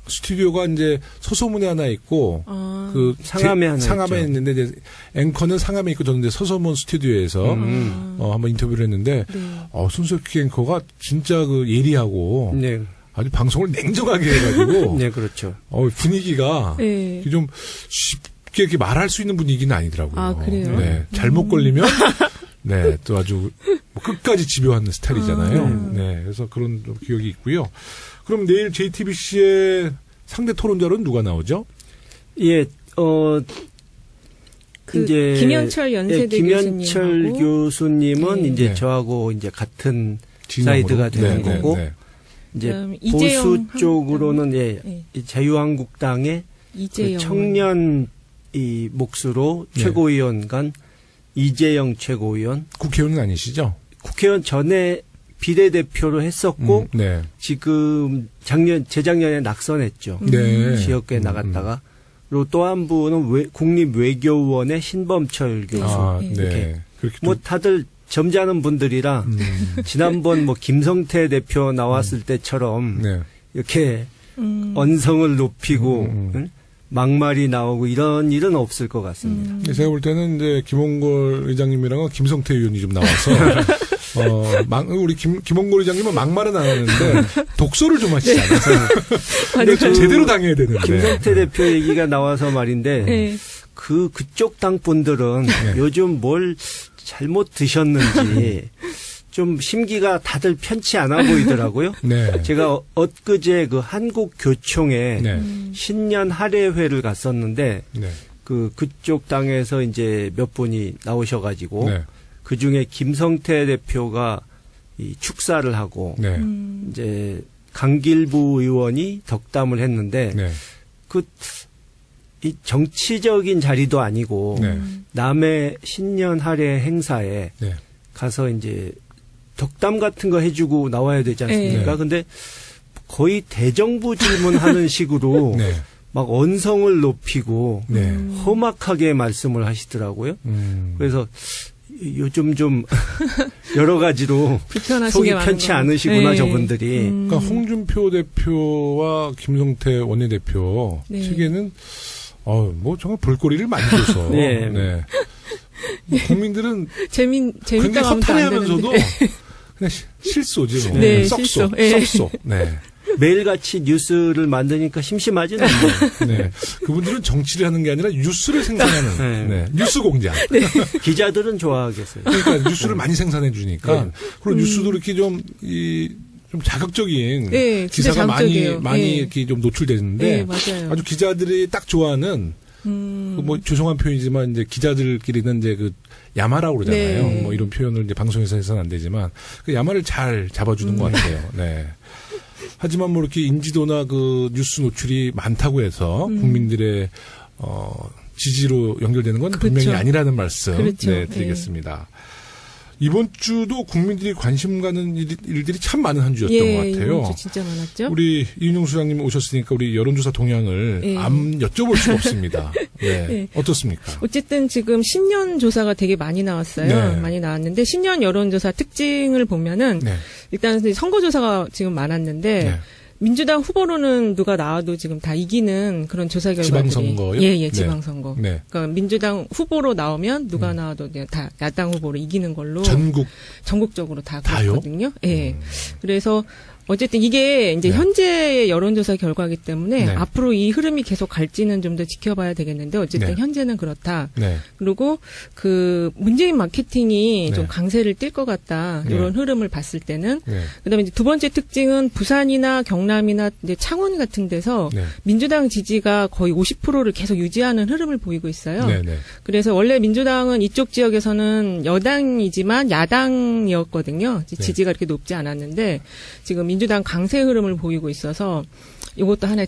스튜디오가 이제 서소문에 하나 있고 그 상암에 있는데 이제 앵커는 상암에 있고 저는 이제 서소문 스튜디오에서 한번 인터뷰를 했는데 손석희 앵커가 진짜 그 예리하고 아주 방송을 냉정하게 해가지고 그렇죠. 분위기가 좀 쉽게 이렇게 말할 수 있는 분위기는 아니더라고요. 그래요? 잘못 걸리면 또 아주 뭐 끝까지 집요한 스타일이잖아요. 그래서 그런 기억이 있고요. 그럼 내일 JTBC의 상대 토론자로는 누가 나오죠? 이제 김현철 연세대 김현철 교수님은 이제 저하고 이제 같은 사이드가 되는 거고 이제 보수 쪽으로는 자유한국당의 그 청년 이 몫으로 최고위원 간 이재영 최고위원. 국회의원은 아니시죠? 국회의원 전에 비례대표로 했었고 지금 재작년에 낙선했죠. 지역구에 나갔다가 그리고 또 한 분은 국립외교원의 신범철 교수. 이렇게 뭐 다들 점잖은 분들이라 지난번 뭐 김성태 대표 나왔을 때처럼 이렇게 언성을 높이고 막말이 나오고 이런 일은 없을 것 같습니다. 제가 볼 때는 이제 김홍걸 의장님이랑은 김성태 의원이 좀 나와서 우리 김홍걸 의장님은 막말은 안 하는데 독서를 좀 하시잖아요. 근데 좀 제대로 당해야 되는데. 김성태 대표 얘기가 나와서 말인데 그쪽 당 분들은 요즘 뭘 잘못 드셨는지 좀 심기가 다들 편치 않아 보이더라고요. 제가 엊그제 그 한국교총에 신년 할애회를 갔었는데 그쪽 당에서 이제 몇 분이 나오셔가지고 그 중에 김성태 대표가 이 축사를 하고 이제 강길부 의원이 덕담을 했는데 이 정치적인 자리도 아니고 네. 남의 신년 할애 행사에 네. 가서 이제 덕담 같은 거 해주고 나와야 되지 않습니까? 네. 근데 거의 대정부 질문하는 식으로 네. 막 언성을 높이고 네. 험악하게 말씀을 하시더라고요. 그래서 요즘 좀 여러 가지로 속이 편치 않으시구나, 저분들이. 그러니까 홍준표 대표와 김성태 원내대표 네. 측에는 뭐 정말 볼거리를 많이 줘서 네. 네. 뭐 국민들은 재밌다고 굉장히 하면 안 허탈해하면서도 되는데. 그냥 실소지 뭐. 네, 썩소, 실소. 네. 썩소. 네. 매일같이 뉴스를 만드니까 심심하지는 않아요. 네. 그분들은 정치를 하는 게 아니라 뉴스를 생산하는 네. 뉴스 공장. 네. 기자들은 좋아하겠어요. 그러니까 뉴스를 많이 생산해 주니까 네. 그리고 뉴스도 이렇게 좀 자극적인 네, 기사가 많이 네. 이렇게 좀 노출되는데 네, 맞아요. 아주 기자들이 딱 좋아하는 뭐 죄송한 표현이지만 이제 기자들끼리는 이제 그 야마라고 그러잖아요. 네. 뭐 이런 표현을 이제 방송에서 해서는 안 되지만 그 야마를 잘 잡아주는 것 같아요. 네. 하지만 뭐 이렇게 인지도나 그 뉴스 노출이 많다고 해서 국민들의 지지로 연결되는 건 그렇죠. 분명히 아니라는 말씀 그렇죠. 네, 드리겠습니다. 이번 주도 국민들이 관심 가는 일들이 참 많은 한 주였던 것 같아요. 이번 주 진짜 많았죠. 우리 이윤용 소장님 오셨으니까 우리 여론조사 동향을 안 여쭤볼 수가 없습니다. 네. 네. 어떻습니까? 어쨌든 지금 신년 조사가 되게 많이 나왔어요. 네. 많이 나왔는데 신년 여론조사 특징을 보면은 네. 일단 선거조사가 지금 많았는데 네. 민주당 후보로는 누가 나와도 지금 다 이기는 그런 조사 결과들이. 지방선거요? 예, 지방선거. 네. 그러니까 민주당 후보로 나오면 누가 나와도 그냥 다 야당 후보로 이기는 걸로. 전국적으로 다 다요? 그렇거든요. 예. 그래서 어쨌든 이게 이제 네. 현재의 여론조사 결과이기 때문에 네. 앞으로 이 흐름이 계속 갈지는 좀 더 지켜봐야 되겠는데 어쨌든 네. 현재는 그렇다. 네. 그리고 그 문재인 마케팅이 네. 좀 강세를 띌 것 같다. 네. 이런 흐름을 봤을 때는. 네. 그다음에 이제 두 번째 특징은 부산이나 경남이나 이제 창원 같은 데서 네. 민주당 지지가 거의 50%를 계속 유지하는 흐름을 보이고 있어요. 네. 네. 그래서 원래 민주당은 이쪽 지역에서는 여당이지만 야당이었거든요. 지지가 이렇게 높지 않았는데 지금 민주당 강세 흐름을 보이고 있어서 이것도 하나의